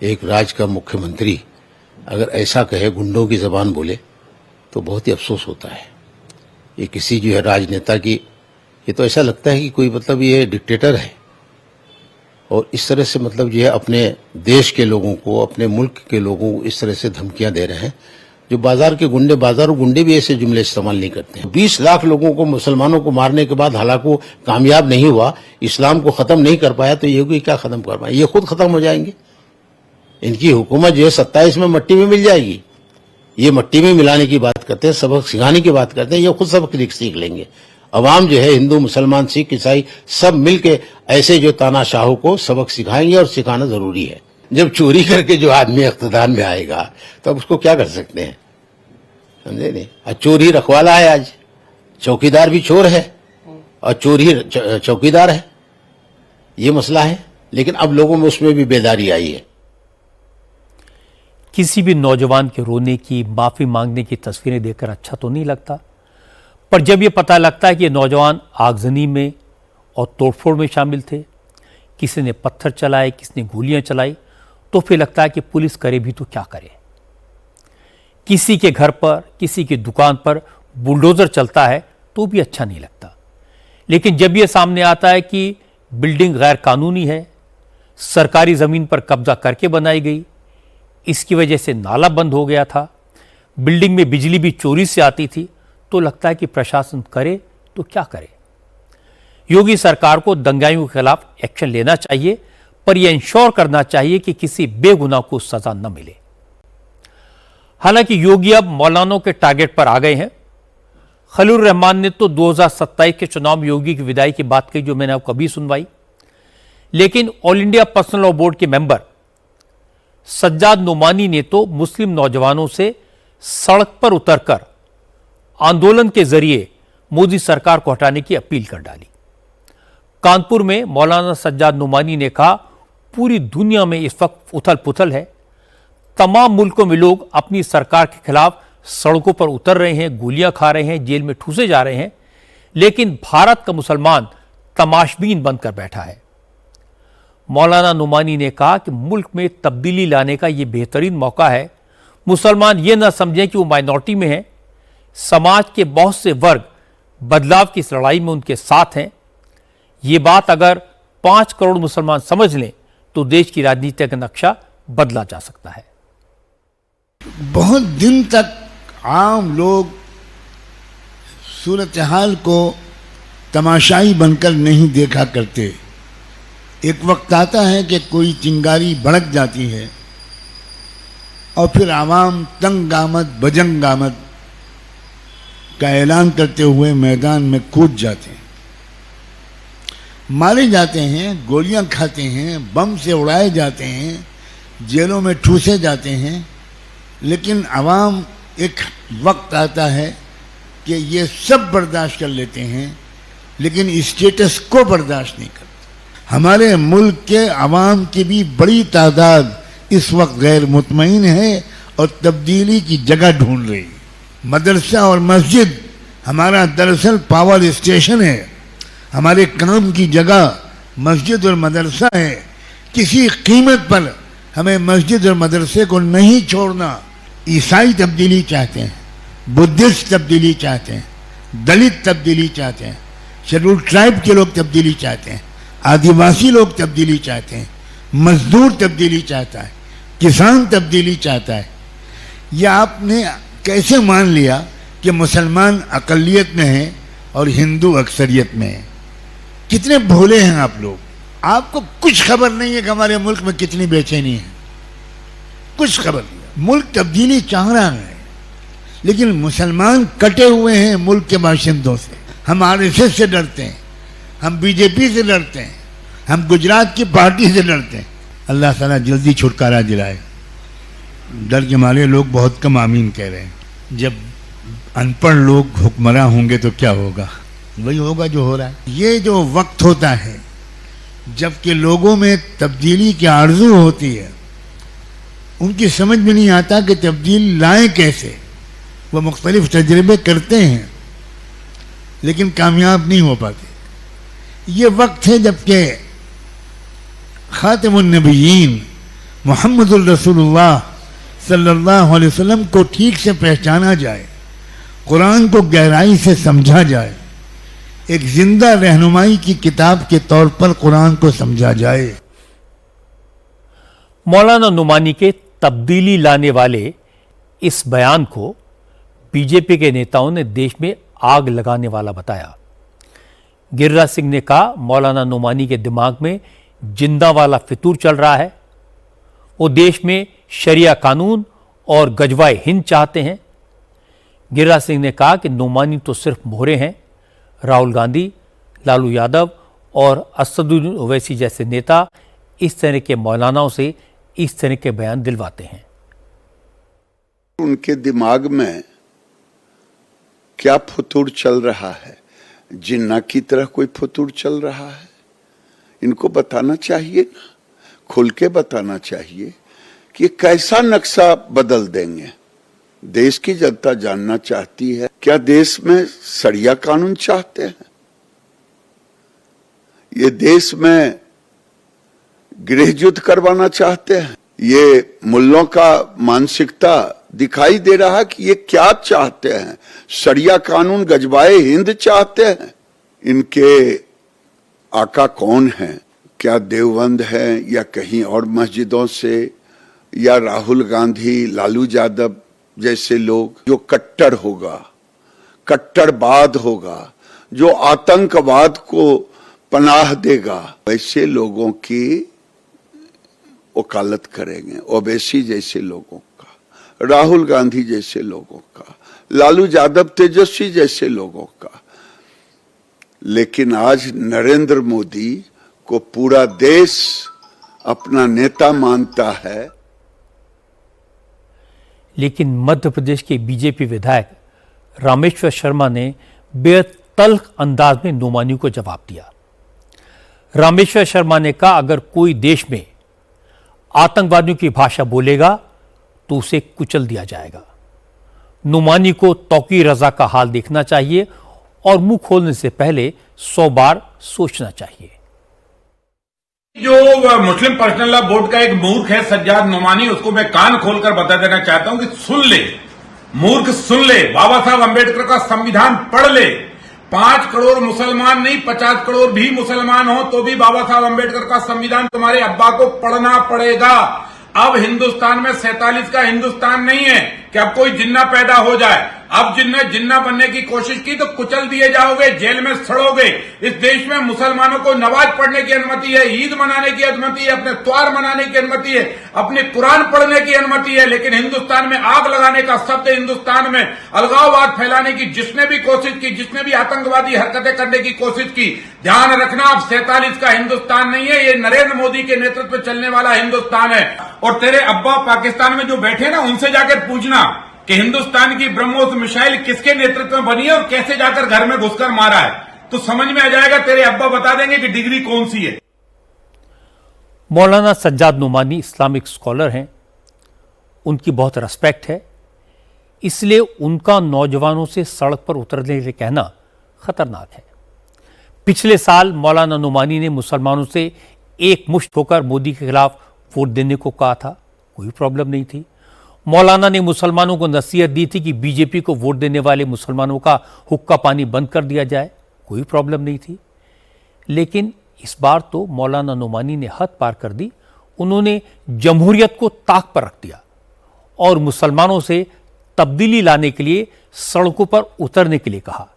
एक राज्य का मुख्यमंत्री अगर ऐसा कहे, गुंडों की जबान बोले, तो बहुत ही अफसोस होता है। ये किसी जो है राजनेता की, ये तो ऐसा लगता है कि कोई मतलब ये डिक्टेटर है, और इस तरह से मतलब जो है अपने देश के लोगों को, अपने मुल्क के लोगों को इस तरह से धमकियां दे रहे हैं। जो बाजार के गुंडे, बाजारों गुंडे भी ऐसे जुमले इस्तेमाल नहीं करते हैं। 20 लाख लोगों को, मुसलमानों को मारने के बाद हालांकि कामयाब नहीं हुआ, इस्लाम को खत्म नहीं कर पाया, तो ये क्या खत्म कर पाए? ये खुद खत्म हो जाएंगे। इनकी हुकूमत जो है 27 में मट्टी में मिल जाएगी। ये मट्टी में मिलाने की बात करते हैं, सबक सिखाने की बात करते हैं, ये खुद सबक सीख लेंगे। अवाम जो है, हिंदू, मुसलमान, सिख, ईसाई सब मिलके ऐसे जो तानाशाहों को सबक सिखाएंगे, और सिखाना जरूरी है। जब चोरी करके जो आदमी इख्तिदार में आएगा, तो अब उसको क्या कर सकते हैं? समझे नहीं? आज चोरी रखवाला है, आज चौकीदार भी चोर है और चोरी चौकीदार है, ये मसला है। लेकिन अब लोगों में उसमें भी बेदारी आई है। किसी भी नौजवान के रोने की, माफी मांगने की तस्वीरें देखकर अच्छा तो नहीं लगता, पर जब यह पता लगता है कि ये नौजवान आगजनी में और तोड़फोड़ में शामिल थे, किसी ने पत्थर चलाए, किसी ने गोलियां चलाई, तो फिर लगता है कि पुलिस करे भी तो क्या करे। किसी के घर पर, किसी की दुकान पर बुलडोजर चलता है तो भी अच्छा नहीं लगता। लेकिन जब यह सामने आता है कि बिल्डिंग गैर कानूनी है, सरकारी जमीन पर कब्जा करके बनाई गई, इसकी वजह से नाला बंद हो गया था, बिल्डिंग में बिजली भी चोरी से आती थी, तो लगता है कि प्रशासन करे तो क्या करे। योगी सरकार को दंगाइयों के खिलाफ एक्शन लेना चाहिए, पर यह इंश्योर करना चाहिए कि किसी बेगुनाह को सजा न मिले। हालांकि योगी अब मौलानों के टारगेट पर आ गए हैं। खलील रहमान ने तो 2027 के चुनाव में योगी की विदाई की बात कही, जो मैंने आपको अभी सुनवाई। लेकिन all India personal law board के मेंबर सज्जाद नोमानी ने तो मुस्लिम नौजवानों से सड़क पर उतरकर आंदोलन के जरिए मोदी सरकार को हटाने की अपील कर डाली। कानपुर में मौलाना सज्जाद नोमानी ने कहा, पूरी दुनिया में इस वक्त उथल पुथल है, तमाम मुल्कों में लोग अपनी सरकार के खिलाफ सड़कों पर उतर रहे हैं, गोलियां खा रहे हैं, जेल में ठूसे जा रहे हैं, लेकिन भारत का मुसलमान तमाशबीन बनकर बैठा है। मौलाना नोमानी ने कहा कि मुल्क में तब्दीली लाने का यह बेहतरीन मौका है। मुसलमान ये न समझें कि वो माइनॉरिटी में हैं, समाज के बहुत से वर्ग बदलाव की इस लड़ाई में उनके साथ हैं। ये बात अगर 5 करोड़ मुसलमान समझ लें तो देश की राजनीति का नक्शा बदला जा सकता है। बहुत दिन तक आम लोग सूरत हाल को तमाशाई बनकर नहीं देखा करते। एक वक्त आता है कि कोई चिंगारी भड़क जाती है और फिर आवाम तंग आमद बजंग आमद का ऐलान करते हुए मैदान में कूद जाते हैं, मारे जाते हैं, गोलियां खाते हैं, बम से उड़ाए जाते हैं, जेलों में ठूसे जाते हैं। लेकिन आवाम एक वक्त आता है कि ये सब बर्दाश्त कर लेते हैं, लेकिन स्टेटस को बर्दाश्त नहीं करते। हमारे मुल्क के आवाम की भी बड़ी तादाद इस वक्त गैर मुतमईन है और तब्दीली की जगह ढूंढ रही है। मदरसा और मस्जिद हमारा दरअसल पावर स्टेशन है। हमारे काम की जगह मस्जिद और मदरसा है। किसी कीमत पर हमें मस्जिद और मदरसे को नहीं छोड़ना। ईसाई तब्दीली चाहते हैं, बुद्धिस्ट तब्दीली चाहते हैं, दलित तब्दीली चाहते हैं, शेड्यूल ट्राइब के लोग तब्दीली चाहते हैं, आदिवासी लोग तब्दीली चाहते हैं, मजदूर तब्दीली चाहता है, किसान तब्दीली चाहता है। यह आपने कैसे मान लिया कि मुसलमान अकलियत में है और हिंदू अक्सरियत में है? कितने भोले हैं आप लोग। आपको कुछ खबर नहीं है कि हमारे मुल्क में कितनी बेचैनी है, कुछ खबर नहीं। मुल्क तब्दीली चाह रहा है, लेकिन मुसलमान कटे हुए हैं मुल्क के बाशिंदों से। हम आरएसएस से डरते हैं, हम बीजेपी से डरते हैं, हम गुजरात की पार्टी से डरते हैं। अल्लाह ताला जल्दी छुटकारा दिलाए। डर के मारे लोग बहुत कम आमीन कह रहे हैं। जब अनपढ़ लोग हुक्मरान होंगे तो क्या होगा? वही होगा जो हो रहा है। ये जो वक्त होता है जबकि लोगों में तब्दीली की आरजू होती है, उनकी समझ में नहीं आता कि तब्दील लाएं कैसे। वो मुख्तलिफ तजर्बे करते हैं लेकिन कामयाब नहीं हो पाते। ये वक्त है जबकि खातिमुन नबिय्यीन मुहम्मदुर रसूलुल्लाह सल्लल्लाहु अलैहि वसल्लम को ठीक से पहचाना जाए, कुरान को गहराई से समझा जाए, एक जिंदा रहनुमाई की किताब के तौर पर कुरान को समझा जाए। मौलाना नुमानी के तब्दीली लाने वाले इस बयान को बीजेपी के नेताओं ने देश में आग लगाने वाला बताया। गिरिराज सिंह ने कहा, मौलाना नुमानी के दिमाग में जिंदा वाला फितूर चल रहा है। वो देश में शरिया कानून और गजवाए हिंद चाहते हैं। गिरिराज सिंह ने कहा कि नुमानी तो सिर्फ मोहरे हैं। राहुल गांधी, लालू यादव और असदुद्दीन ओवैसी जैसे नेता इस तरह के मौलानाओं से इस तरह के बयान दिलवाते हैं। उनके दिमाग में क्या फतूर चल रहा है? जिन्ना की तरह कोई फतूर चल रहा है? इनको बताना चाहिए ना, खुल के बताना चाहिए कि कैसा नक्शा बदल देंगे। देश की जनता जानना चाहती है, क्या देश में शरिया कानून चाहते हैं? ये देश में गृह युद्ध करवाना चाहते हैं। ये मुल्लों का मानसिकता दिखाई दे रहा है कि ये क्या चाहते हैं। शरिया कानून गजवाए हिंद चाहते हैं। इनके आका कौन हैं? क्या देवबंद है या कहीं और मस्जिदों से, या राहुल गांधी, लालू यादव जैसे लोग? जो कट्टर होगा, कट्टरवाद होगा, जो आतंकवाद को पनाह देगा, वैसे लोगों की वकालत करेंगे। ओवैसी जैसे लोगों का, राहुल गांधी जैसे लोगों का, लालू यादव, तेजस्वी जैसे लोगों का। लेकिन आज नरेंद्र मोदी को पूरा देश अपना नेता मानता है। लेकिन मध्य प्रदेश के बीजेपी विधायक रामेश्वर शर्मा ने बेहद तल्ख अंदाज में नुमानी को जवाब दिया। रामेश्वर शर्मा ने कहा, अगर कोई देश में आतंकवादियों की भाषा बोलेगा तो उसे कुचल दिया जाएगा। नुमानी को तौकीर रजा का हाल देखना चाहिए और मुंह खोलने से पहले 100 बार सोचना चाहिए। जो मुस्लिम पर्सनल लॉ बोर्ड का एक मूर्ख है सज्जाद नुमानी, उसको मैं कान खोलकर बता देना चाहता हूं कि सुन ले मूर्ख, सुन ले, बाबा साहब अंबेडकर का संविधान पढ़ ले। 5 करोड़ मुसलमान नहीं, 50 करोड़ भी मुसलमान हो तो भी बाबा साहब अंबेडकर का संविधान तुम्हारे अब्बा को पढ़ना पड़ेगा। अब हिंदुस्तान में 47 का हिंदुस्तान नहीं है कि अब कोई जिन्ना पैदा हो जाए। अब जिनने जिन्ना बनने की कोशिश की तो कुचल दिए जाओगे, जेल में सड़ोगे। इस देश में मुसलमानों को नमाज पढ़ने की अनुमति है, ईद मनाने की अनुमति है, अपने त्योहार मनाने की अनुमति है, अपने कुरान पढ़ने की अनुमति है। लेकिन हिंदुस्तान में आग लगाने का शब्द, हिंदुस्तान में अलगाववाद फैलाने की जिसने भी कोशिश की, जिसने भी आतंकवादी हरकतें करने की कोशिश की, ध्यान रखना अब 47 का हिंदुस्तान नहीं है, ये नरेंद्र मोदी के नेतृत्व में चलने वाला हिंदुस्तान है। और तेरे अब्बा पाकिस्तान में जो बैठे ना, उनसे जाकर पूछना कि हिंदुस्तान की ब्रह्मोस मिसाइल किसके नेतृत्व में बनी है और कैसे जाकर घर में घुसकर मारा है, तो समझ में आ जाएगा। तेरे अब्बा बता देंगे कि डिग्री कौन सी है। मौलाना सज्जाद नुमानी इस्लामिक स्कॉलर हैं, उनकी बहुत रेस्पेक्ट है, इसलिए उनका नौजवानों से सड़क पर उतरने के लिए कहना खतरनाक है। पिछले साल मौलाना नुमानी ने मुसलमानों से एक मुश्त होकर मोदी के खिलाफ वोट देने को कहा था, कोई प्रॉब्लम नहीं थी। मौलाना ने मुसलमानों को नसीहत दी थी कि बीजेपी को वोट देने वाले मुसलमानों का हुक्का पानी बंद कर दिया जाए, कोई प्रॉब्लम नहीं थी। लेकिन इस बार तो मौलाना नुमानी ने हद पार कर दी। उन्होंने जमहूरियत को ताक पर रख दिया और मुसलमानों से तब्दीली लाने के लिए सड़कों पर उतरने के लिए कहा।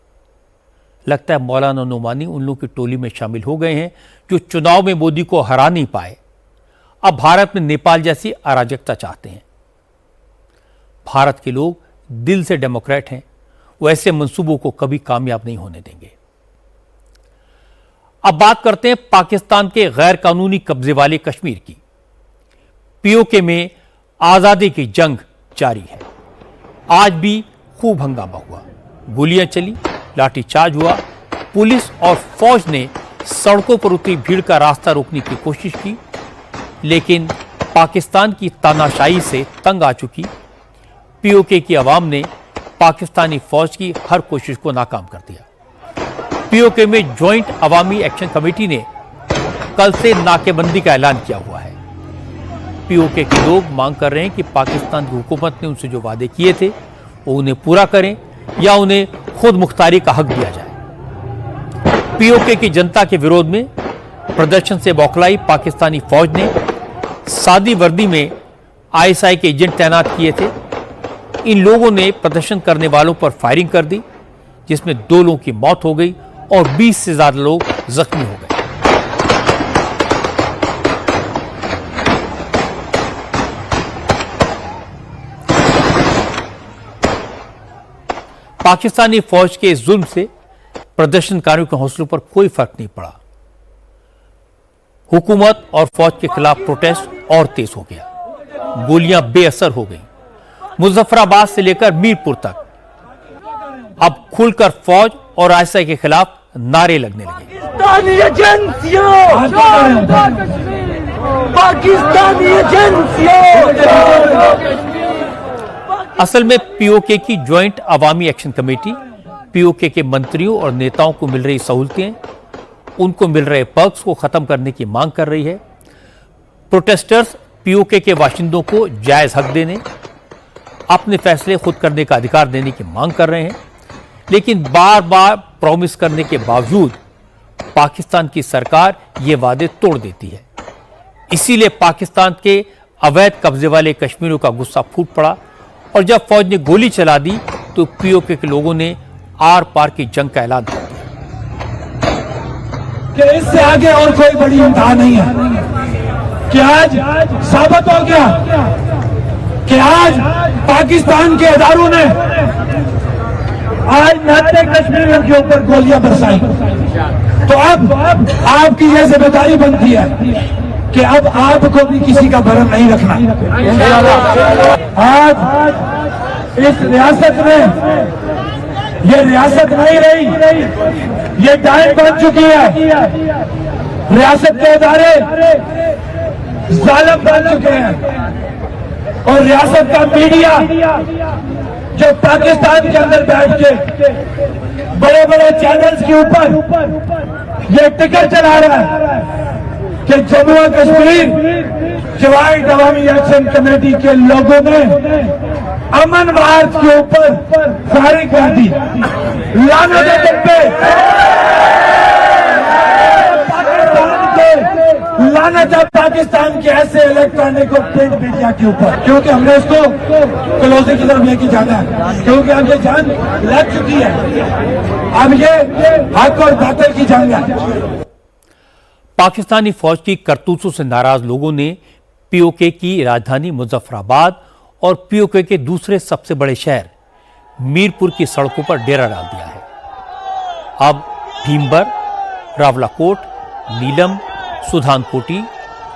लगता है मौलाना नुमानी उन लोगों की टोली में शामिल हो गए हैं जो चुनाव में मोदी को हरा नहीं पाए, अब भारत में नेपाल जैसी अराजकता चाहते हैं। भारत के लोग दिल से डेमोक्रेट हैं, वो ऐसे मंसूबों को कभी कामयाब नहीं होने देंगे। अब बात करते हैं पाकिस्तान के गैर कानूनी कब्जे वाले कश्मीर की। पीओके में आजादी की जंग जारी है। आज भी खूब हंगामा हुआ, गोलियां चली, लाठीचार्ज हुआ। पुलिस और फौज ने सड़कों पर उतरी भीड़ का रास्ता रोकने की कोशिश की, लेकिन पाकिस्तान की तानाशाही से तंग आ चुकी पीओके की आवाम ने पाकिस्तानी फौज की हर कोशिश को नाकाम कर दिया। पीओके में ज्वाइंट अवामी एक्शन कमेटी ने कल से नाकेबंदी का ऐलान किया हुआ है। पीओके के लोग मांग कर रहे हैं कि पाकिस्तान की हुकूमत ने उनसे जो वादे किए थे वो उन्हें पूरा करें या उन्हें खुद मुख्तारी का हक दिया जाए। पीओके की जनता के विरोध में प्रदर्शन से बौखलाई पाकिस्तानी फौज ने सादी वर्दी में आईएसआई के एजेंट तैनात किए थे। इन लोगों ने प्रदर्शन करने वालों पर फायरिंग कर दी, जिसमें 2 लोगों की मौत हो गई और 20 से ज्यादा लोग जख्मी हो गए। पाकिस्तानी फौज के इस जुल्म से प्रदर्शनकारियों के हौसलों पर कोई फर्क नहीं पड़ा। हुकूमत और फौज के खिलाफ प्रोटेस्ट और तेज हो गया, गोलियां बेअसर हो गई। मुजफ्फराबाद से लेकर मीरपुर तक अब खुलकर फौज और आईएसआई के खिलाफ नारे लगने लगे। असल में पीओके की ज्वाइंट अवामी एक्शन कमेटी पीओके के मंत्रियों और नेताओं को मिल रही सहूलतें उनको मिल रहे पर्क्स को खत्म करने की मांग कर रही है। प्रोटेस्टर्स पीओके के बाशिंदों को जायज हक देने, अपने फैसले खुद करने का अधिकार देने की मांग कर रहे हैं, लेकिन बार बार प्रॉमिस करने के बावजूद पाकिस्तान की सरकार ये वादे तोड़ देती है। इसीलिए पाकिस्तान के अवैध कब्जे वाले कश्मीरियों का गुस्सा फूट पड़ा और जब फौज ने गोली चला दी तो पीओके के लोगों ने आर पार की जंग का ऐलान कर दिया कि इससे आगे और कोई बड़ी इंतहा नहीं है। कि आज साबित हो गया कि आज पाकिस्तान के इदारों ने आज नाते कश्मीरियों के ऊपर गोलियां बरसाई, तो अब आपकी यह जिम्मेदारी बनती है कि अब आपको भी किसी का भरम नहीं रखना। आज इस रियासत में ये रियासत नहीं रही, ये डायन बन चुकी है। रियासत के इदारे जालिम बन चुके हैं और रियासत का मीडिया जो पाकिस्तान के अंदर बैठ के बड़े बड़े चैनल्स के ऊपर ये टिकर चला रहा है कि जम्मू और कश्मीर जॉइंट अवामी एक्शन कमेटी के लोगों ने अमन मार्च के ऊपर फायरिंग कर दी। लानत है तुम पे, पाकिस्तान के लानत है पाकिस्तान के ऐसे इलेक्ट्रॉनिक और प्रिंट मीडिया के ऊपर, क्योंकि हमने इसको क्लोजिंग की तरफ लेके जाना है, क्योंकि अब ये जान लग चुकी है। अब ये हक और बातिल की जंग है। पाकिस्तानी फौज की करतूतों से नाराज लोगों ने पीओके की राजधानी मुजफ्फराबाद और पीओके के दूसरे सबसे बड़े शहर मीरपुर की सड़कों पर डेरा डाल दिया है। अब भीमबर, रावलाकोट, नीलम, सुधानकोटी,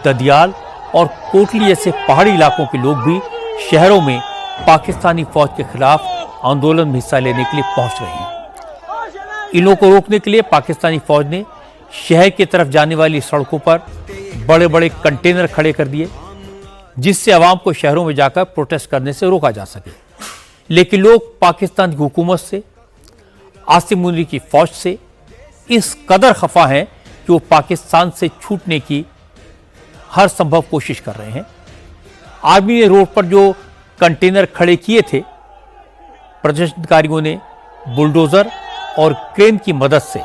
ददियाल और कोटली जैसे पहाड़ी इलाकों के लोग भी शहरों में पाकिस्तानी फौज के खिलाफ आंदोलन में हिस्सा लेने के लिए पहुंच रहे हैं। इन लोगों को रोकने के लिए पाकिस्तानी फौज ने शहर की तरफ जाने वाली सड़कों पर बड़े बड़े कंटेनर खड़े कर दिए, जिससे आवाम को शहरों में जाकर प्रोटेस्ट करने से रोका जा सके। लेकिन लोग पाकिस्तान की हुकूमत से, आसिम मुनीर की फौज से इस कदर खफा हैं कि वो पाकिस्तान से छूटने की हर संभव कोशिश कर रहे हैं। आर्मी ने रोड पर जो कंटेनर खड़े किए थे, प्रदर्शनकारियों ने बुलडोजर और क्रेन की मदद से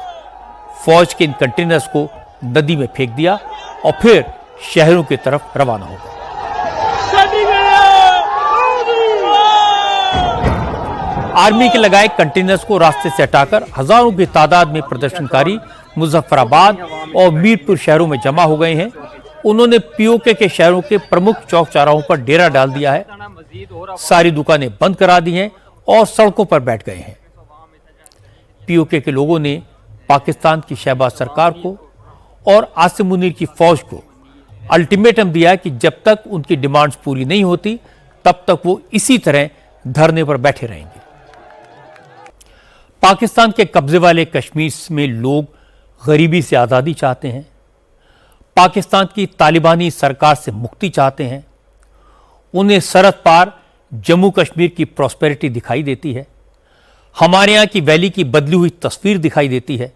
फौज के इन कंटेनर्स को नदी में फेंक दिया और फिर शहरों की तरफ रवाना हो गए। आर्मी के लगाए कंटेनर्स को रास्ते से हटाकर हजारों की तादाद में प्रदर्शनकारी मुजफ्फराबाद और मीरपुर शहरों में जमा हो गए हैं। उन्होंने पीओके के शहरों के प्रमुख चौक चौराहों पर डेरा डाल दिया है, सारी दुकानें बंद करा दी हैं और सड़कों पर बैठ गए हैं। पीओके के लोगों ने पाकिस्तान की शहबाज सरकार को और आसिम मुनीर की फौज को अल्टीमेटम दिया कि जब तक उनकी डिमांड्स पूरी नहीं होती तब तक वो इसी तरह धरने पर बैठे रहेंगे। पाकिस्तान के कब्जे वाले कश्मीर में लोग गरीबी से आज़ादी चाहते हैं, पाकिस्तान की तालिबानी सरकार से मुक्ति चाहते हैं। उन्हें सरहद पार जम्मू कश्मीर की प्रॉस्पेरिटी दिखाई देती है, हमारे यहाँ की वैली की बदली हुई तस्वीर दिखाई देती है।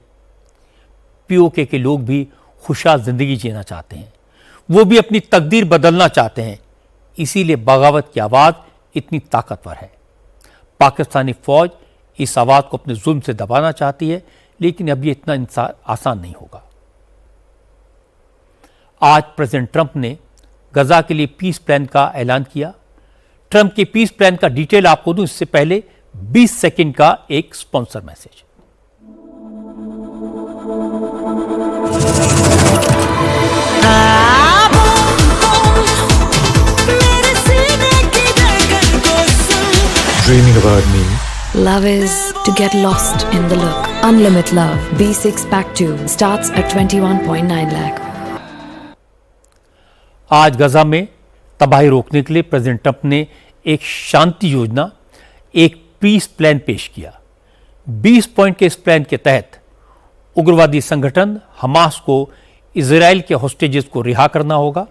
पीओके के लोग भी खुशहाल जिंदगी जीना चाहते हैं, वो भी अपनी तकदीर बदलना चाहते हैं। इसीलिए बगावत की आवाज़ इतनी ताकतवर है। पाकिस्तानी फौज इस आवाज़ को अपने जुल्म से दबाना चाहती है, लेकिन अब ये इतना आसान नहीं होगा। आज प्रेसिडेंट ट्रंप ने गजा के लिए पीस प्लान का ऐलान किया। ट्रंप के पीस प्लान का डिटेल आपको दूं, इससे पहले 20 सेकंड का एक sponsor message. Dreaming about me? Love is to get lost in the look. Unlimited Love B6 Pack 2 starts at 21.9 lakh. आज गजा में तबाही रोकने के लिए प्रेसिडेंट ट्रंप ने एक शांति योजना, एक पीस प्लान पेश किया। 20 पॉइंट के इस प्लान के तहत उग्रवादी संगठन हमास को इजराइल के हॉस्टेजेस को रिहा करना होगा।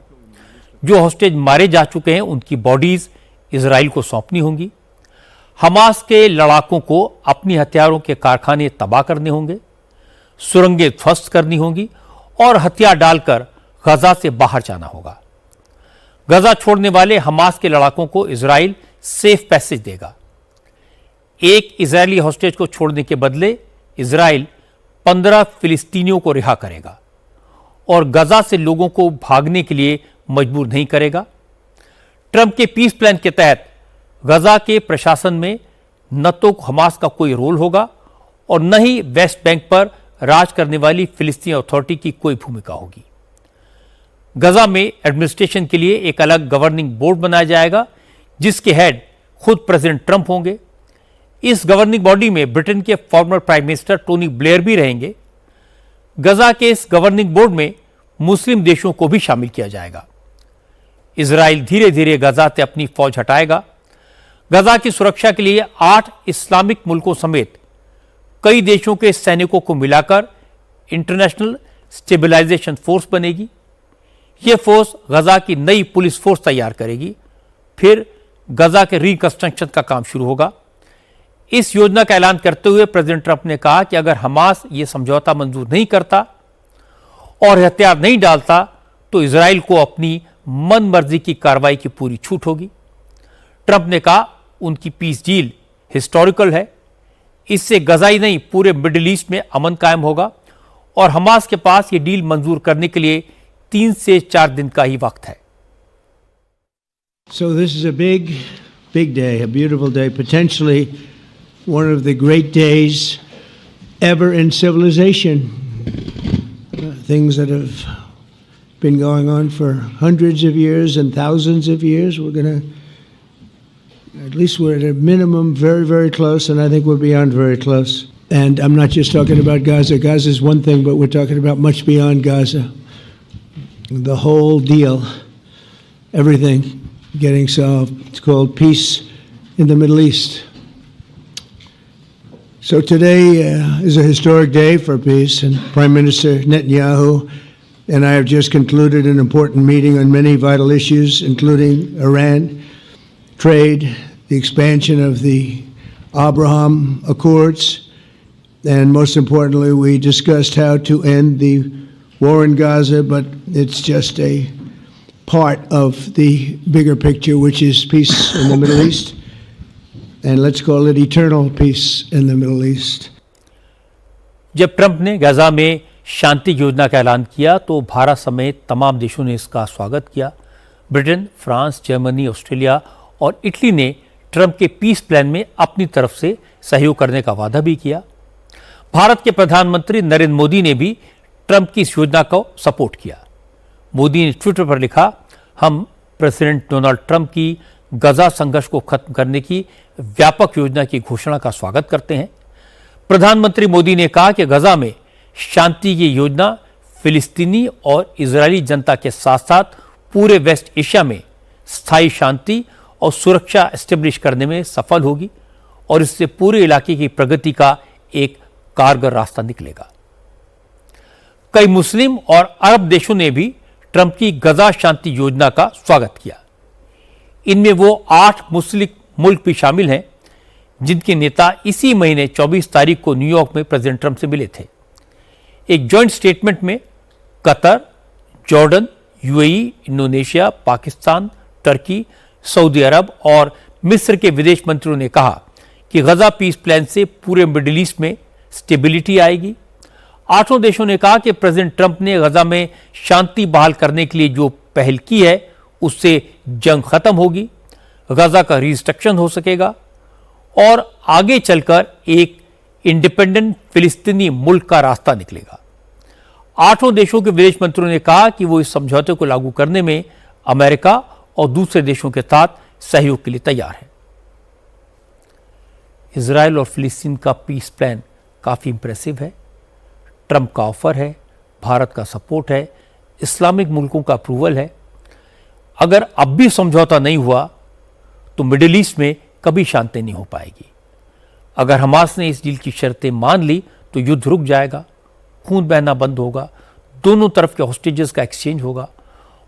जो हॉस्टेज मारे जा चुके हैं उनकी बॉडीज इजराइल को सौंपनी होंगी। हमास के लड़ाकों को अपनी हथियारों के कारखाने तबाह करने होंगे। सुरंगें ध्वस्त करनी होंगी और हथियार डालकर गजा से बाहर जाना होगा। गजा छोड़ने वाले हमास के लड़ाकों को इजराइल सेफ पैसेज देगा। एक इजरायली हॉस्टेज को छोड़ने के बदले इजराइल 15 फिलिस्तीनियों को रिहा करेगा और गजा से लोगों को भागने के लिए मजबूर नहीं करेगा। ट्रंप के पीस प्लान के तहत गजा के प्रशासन में न तो हमास का कोई रोल होगा और न ही वेस्ट बैंक पर राज करने वाली फिलिस्तीन अथॉरिटी की कोई भूमिका होगी। गजा में एडमिनिस्ट्रेशन के लिए एक अलग गवर्निंग बोर्ड बनाया जाएगा जिसके हेड खुद प्रेसिडेंट ट्रंप होंगे। इस गवर्निंग बॉडी में ब्रिटेन के former prime minister Tony Blair भी रहेंगे। गजा के इस गवर्निंग बोर्ड में मुस्लिम देशों को भी शामिल किया जाएगा। इजराइल धीरे धीरे गजा से अपनी फौज हटाएगा। गजा की सुरक्षा के लिए 8 इस्लामिक मुल्कों समेत कई देशों के सैनिकों को मिलाकर इंटरनेशनल स्टेबलाइजेशन फोर्स बनेगी। यह फोर्स गजा की नई पुलिस फोर्स तैयार करेगी। फिर गजा के रिकंस्ट्रक्शन का काम शुरू होगा। इस योजना का ऐलान करते हुए प्रेसिडेंट ट्रंप ने कहा कि अगर हमास यह समझौता मंजूर नहीं करता और हथियार नहीं डालता तो इजराइल को अपनी मन मर्जी की कार्रवाई की पूरी छूट होगी। ट्रंप ने कहा उनकी पीस डील हिस्टोरिकल है। इससे गजा ही नहीं पूरे मिडिल ईस्ट में अमन कायम होगा और हमास के पास यह डील मंजूर करने के लिए 3 से 4 दिन का ही वक्त है। So this is a big day, a beautiful day, potentially one of the great days ever in civilization. Things that have been going on for hundreds of years and thousands of years. At least we're at a minimum very, very close, and I think we're beyond very close. And I'm not just talking about Gaza. Gaza is one thing, but we're talking about much beyond Gaza. The whole deal, everything getting solved. It's called peace in the Middle East. So today is a historic day for peace, and Prime Minister Netanyahu and I have just concluded an important meeting on many vital issues, including Iran, trade, the expansion of the Abraham Accords, and most importantly, we discussed how to end the war in Gaza, but it's just a part of the bigger picture, which is peace in the Middle East, and let's call it eternal peace in the Middle East. जब Trump ने Gaza में शांति योजना का ऐलान किया तो भारत समेत तमाम देशों ने इसका स्वागत किया। ब्रिटेन, फ्रांस, जर्मनी, ऑस्ट्रेलिया और इटली ने ट्रंप के पीस प्लान में अपनी तरफ से सहयोग करने का वादा भी किया। भारत के प्रधानमंत्री नरेंद्र मोदी ने भी ट्रंप की इस योजना को सपोर्ट किया। मोदी ने ट्विटर पर लिखा, हम प्रेसिडेंट डोनाल्ड ट्रंप की गजा संघर्ष को खत्म करने की व्यापक योजना की घोषणा का स्वागत करते हैं। प्रधानमंत्री मोदी ने कहा कि गजा में शांति की योजना फिलिस्तीनी और इजरायली जनता के साथ साथ पूरे वेस्ट एशिया में स्थायी शांति और सुरक्षा एस्टेब्लिश करने में सफल होगी और इससे पूरे इलाके की प्रगति का एक कारगर रास्ता निकलेगा। कई मुस्लिम और अरब देशों ने भी ट्रंप की गजा शांति योजना का स्वागत किया। इनमें वो 8 मुस्लिम मुल्क भी शामिल हैं जिनके नेता इसी महीने 24 तारीख को न्यूयॉर्क में प्रेसिडेंट ट्रंप से मिले थे। एक जॉइंट स्टेटमेंट में Qatar, Jordan, UAE, Indonesia, Pakistan, Turkey, Saudi Arab और मिस्र के विदेश मंत्रियों ने कहा कि गजा पीस प्लान से पूरे मिडिल ईस्ट में स्टेबिलिटी आएगी। 8 देशों ने कहा कि प्रेसिडेंट ट्रंप ने गजा में शांति बहाल करने के लिए जो पहल की है उससे जंग खत्म होगी, गजा का रिस्ट्रक्शन हो सकेगा और आगे चलकर एक इंडिपेंडेंट फिलिस्तीनी मुल्क का रास्ता निकलेगा। 8 देशों के विदेश मंत्रियों ने कहा कि वो इस समझौते को लागू करने में अमेरिका और दूसरे देशों के साथ सहयोग के लिए तैयार है। इजराइल और फिलिस्तीन का पीस प्लान काफी इंप्रेसिव है। ट्रंप का ऑफर है, भारत का सपोर्ट है, इस्लामिक मुल्कों का अप्रूवल है। अगर अब भी समझौता नहीं हुआ तो मिडिल ईस्ट में कभी शांति नहीं हो पाएगी। अगर हमास ने इस डील की शर्तें मान ली तो युद्ध रुक जाएगा, खून बहना बंद होगा, दोनों तरफ के हॉस्टेजेस का एक्सचेंज होगा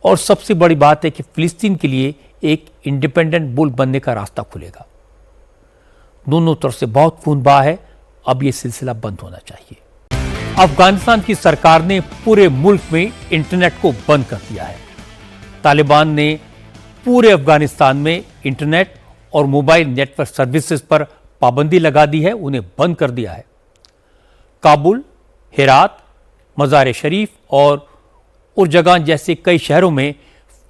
और सबसे बड़ी बात है कि फिलिस्तीन के लिए एक इंडिपेंडेंट मुल्क बनने का रास्ता खुलेगा। दोनों तरफ से बहुत खून बहा है, अब यह सिलसिला बंद होना चाहिए। अफगानिस्तान की सरकार ने पूरे मुल्क में इंटरनेट को बंद कर दिया है। तालिबान ने पूरे अफगानिस्तान में इंटरनेट और मोबाइल नेटवर्क सर्विसेज पर पाबंदी लगा दी है, उन्हें बंद कर दिया है। काबुल, हेरात, मज़ार शरीफ और उर्जगान जैसे कई शहरों में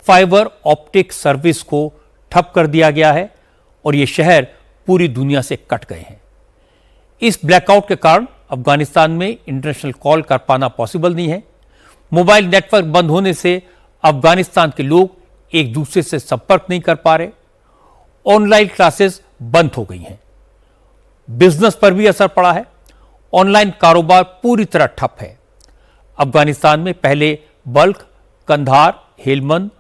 फाइबर ऑप्टिक सर्विस को ठप कर दिया गया है और ये शहर पूरी दुनिया से कट गए हैं। इस ब्लैकआउट के कारण अफगानिस्तान में इंटरनेशनल कॉल कर पाना पॉसिबल नहीं है। मोबाइल नेटवर्क बंद होने से अफगानिस्तान के लोग एक दूसरे से संपर्क नहीं कर पा रहे। ऑनलाइन क्लासेस बंद हो गई हैं। बिजनेस पर भी असर पड़ा है। ऑनलाइन कारोबार पूरी तरह ठप है। अफगानिस्तान में पहले बल्ख, कंधार, हेलमंद,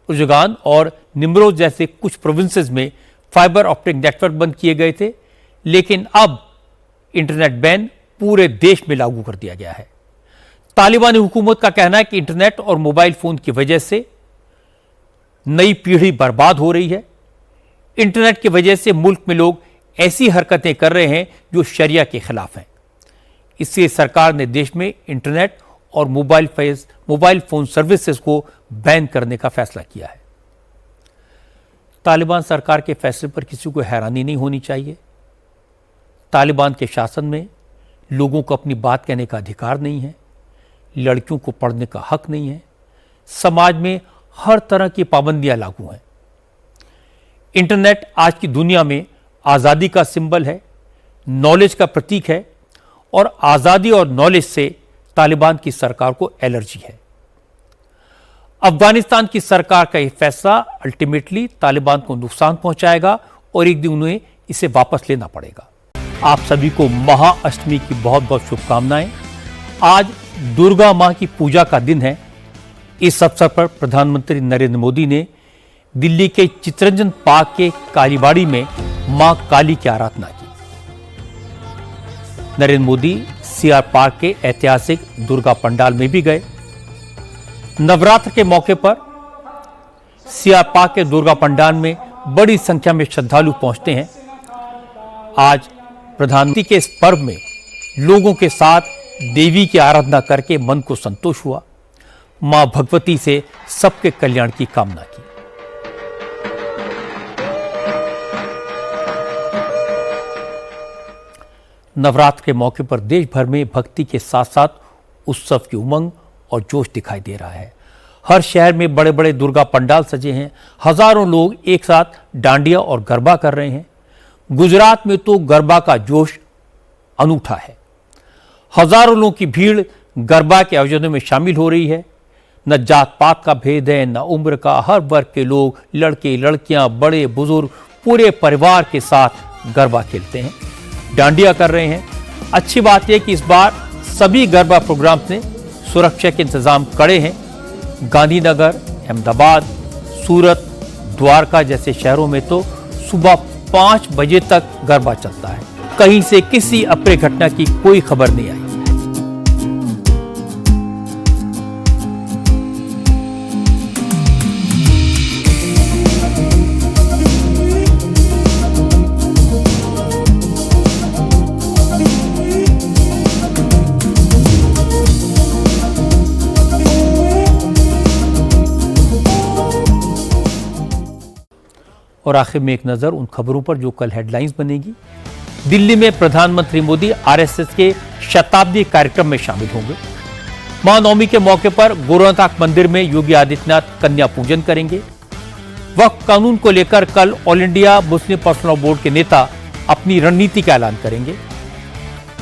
उर्जगान और निमरोज जैसे कुछ प्रोविंसेस में फाइबर ऑप्टिक नेटवर्क बंद किए गए थे, लेकिन अब इंटरनेट बैन पूरे देश में लागू कर दिया गया है। तालिबानी हुकूमत का कहना है कि इंटरनेट और मोबाइल फोन की वजह से नई पीढ़ी बर्बाद हो रही है। इंटरनेट की वजह से मुल्क में लोग ऐसी हरकतें कर रहे हैं जो शरिया के खिलाफ हैं। इसलिए सरकार ने देश में इंटरनेट और मोबाइल फोन सर्विसेज को बैन करने का फैसला किया है। तालिबान सरकार के फैसले पर किसी को हैरानी नहीं होनी चाहिए। तालिबान के शासन में लोगों को अपनी बात कहने का अधिकार नहीं है, लड़कियों को पढ़ने का हक नहीं है, समाज में हर तरह की पाबंदियां लागू हैं। इंटरनेट आज की दुनिया में आज़ादी का सिंबल है, नॉलेज का प्रतीक है और आज़ादी और नॉलेज से तालिबान की सरकार को एलर्जी है। अफगानिस्तान की सरकार का यह फैसला अल्टीमेटली तालिबान को नुकसान पहुंचाएगा और एक दिन उन्हें इसे वापस लेना पड़ेगा। आप सभी को महाअष्टमी की बहुत बहुत शुभकामनाएं। आज दुर्गा मां की पूजा का दिन है। इस अवसर पर प्रधानमंत्री नरेंद्र मोदी ने दिल्ली के चित्तरंजन पार्क के कालीबाड़ी में मां काली की आराधना की। नरेंद्र मोदी सीआर पार्क के ऐतिहासिक दुर्गा पंडाल में भी गए। नवरात्र के मौके पर सीआर पार्क के दुर्गा पंडाल में बड़ी संख्या में श्रद्धालु पहुंचते हैं। आज प्रधानमंत्री के इस पर्व में लोगों के साथ देवी की आराधना करके मन को संतोष हुआ। मां भगवती से सबके कल्याण की कामना की। नवरात्र के मौके पर देश भर में भक्ति के साथ साथ उत्सव की उमंग और जोश दिखाई दे रहा है। हर शहर में बड़े बड़े दुर्गा पंडाल सजे हैं। हजारों लोग एक साथ डांडिया और गरबा कर रहे हैं। गुजरात में तो गरबा का जोश अनूठा है। हजारों लोगों की भीड़ गरबा के आयोजनों में शामिल हो रही है। न जात पात का भेद है, न उम्र का। हर वर्ग के लोग, लड़के लड़कियां, बड़े बुजुर्ग पूरे परिवार के साथ गरबा खेलते हैं, डांडिया कर रहे हैं। अच्छी बात यह कि इस बार सभी गरबा प्रोग्राम्स में सुरक्षा के इंतजाम कड़े हैं। गांधीनगर, अहमदाबाद, सूरत, द्वारका जैसे शहरों में तो सुबह 5 बजे तक गरबा चलता है। कहीं से किसी अप्रिय घटना की कोई खबर नहीं आई। और आखिर में एक नजर उन खबरों पर जो कल हेडलाइंस बनेगी। दिल्ली में प्रधानमंत्री मोदी आरएसएस के शताब्दी कार्यक्रम में शामिल होंगे। महानवमी के मौके पर गोरखनाथ मंदिर में योगी आदित्यनाथ कन्या पूजन करेंगे। वक्फ कानून को लेकर कल all India Muslim personal board के नेता अपनी रणनीति का ऐलान करेंगे।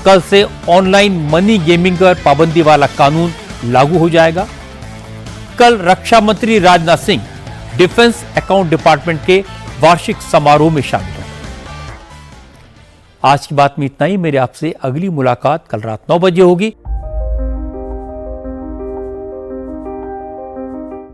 कल से ऑनलाइन मनी गेमिंग पर पाबंदी वाला कानून लागू हो जाएगा। कल रक्षा मंत्री Rajnath Singh defence account department के वार्षिक समारोह में शामिल होंगे। आज की बात में इतना ही। मेरे आपसे अगली मुलाकात कल रात 9 बजे होगी।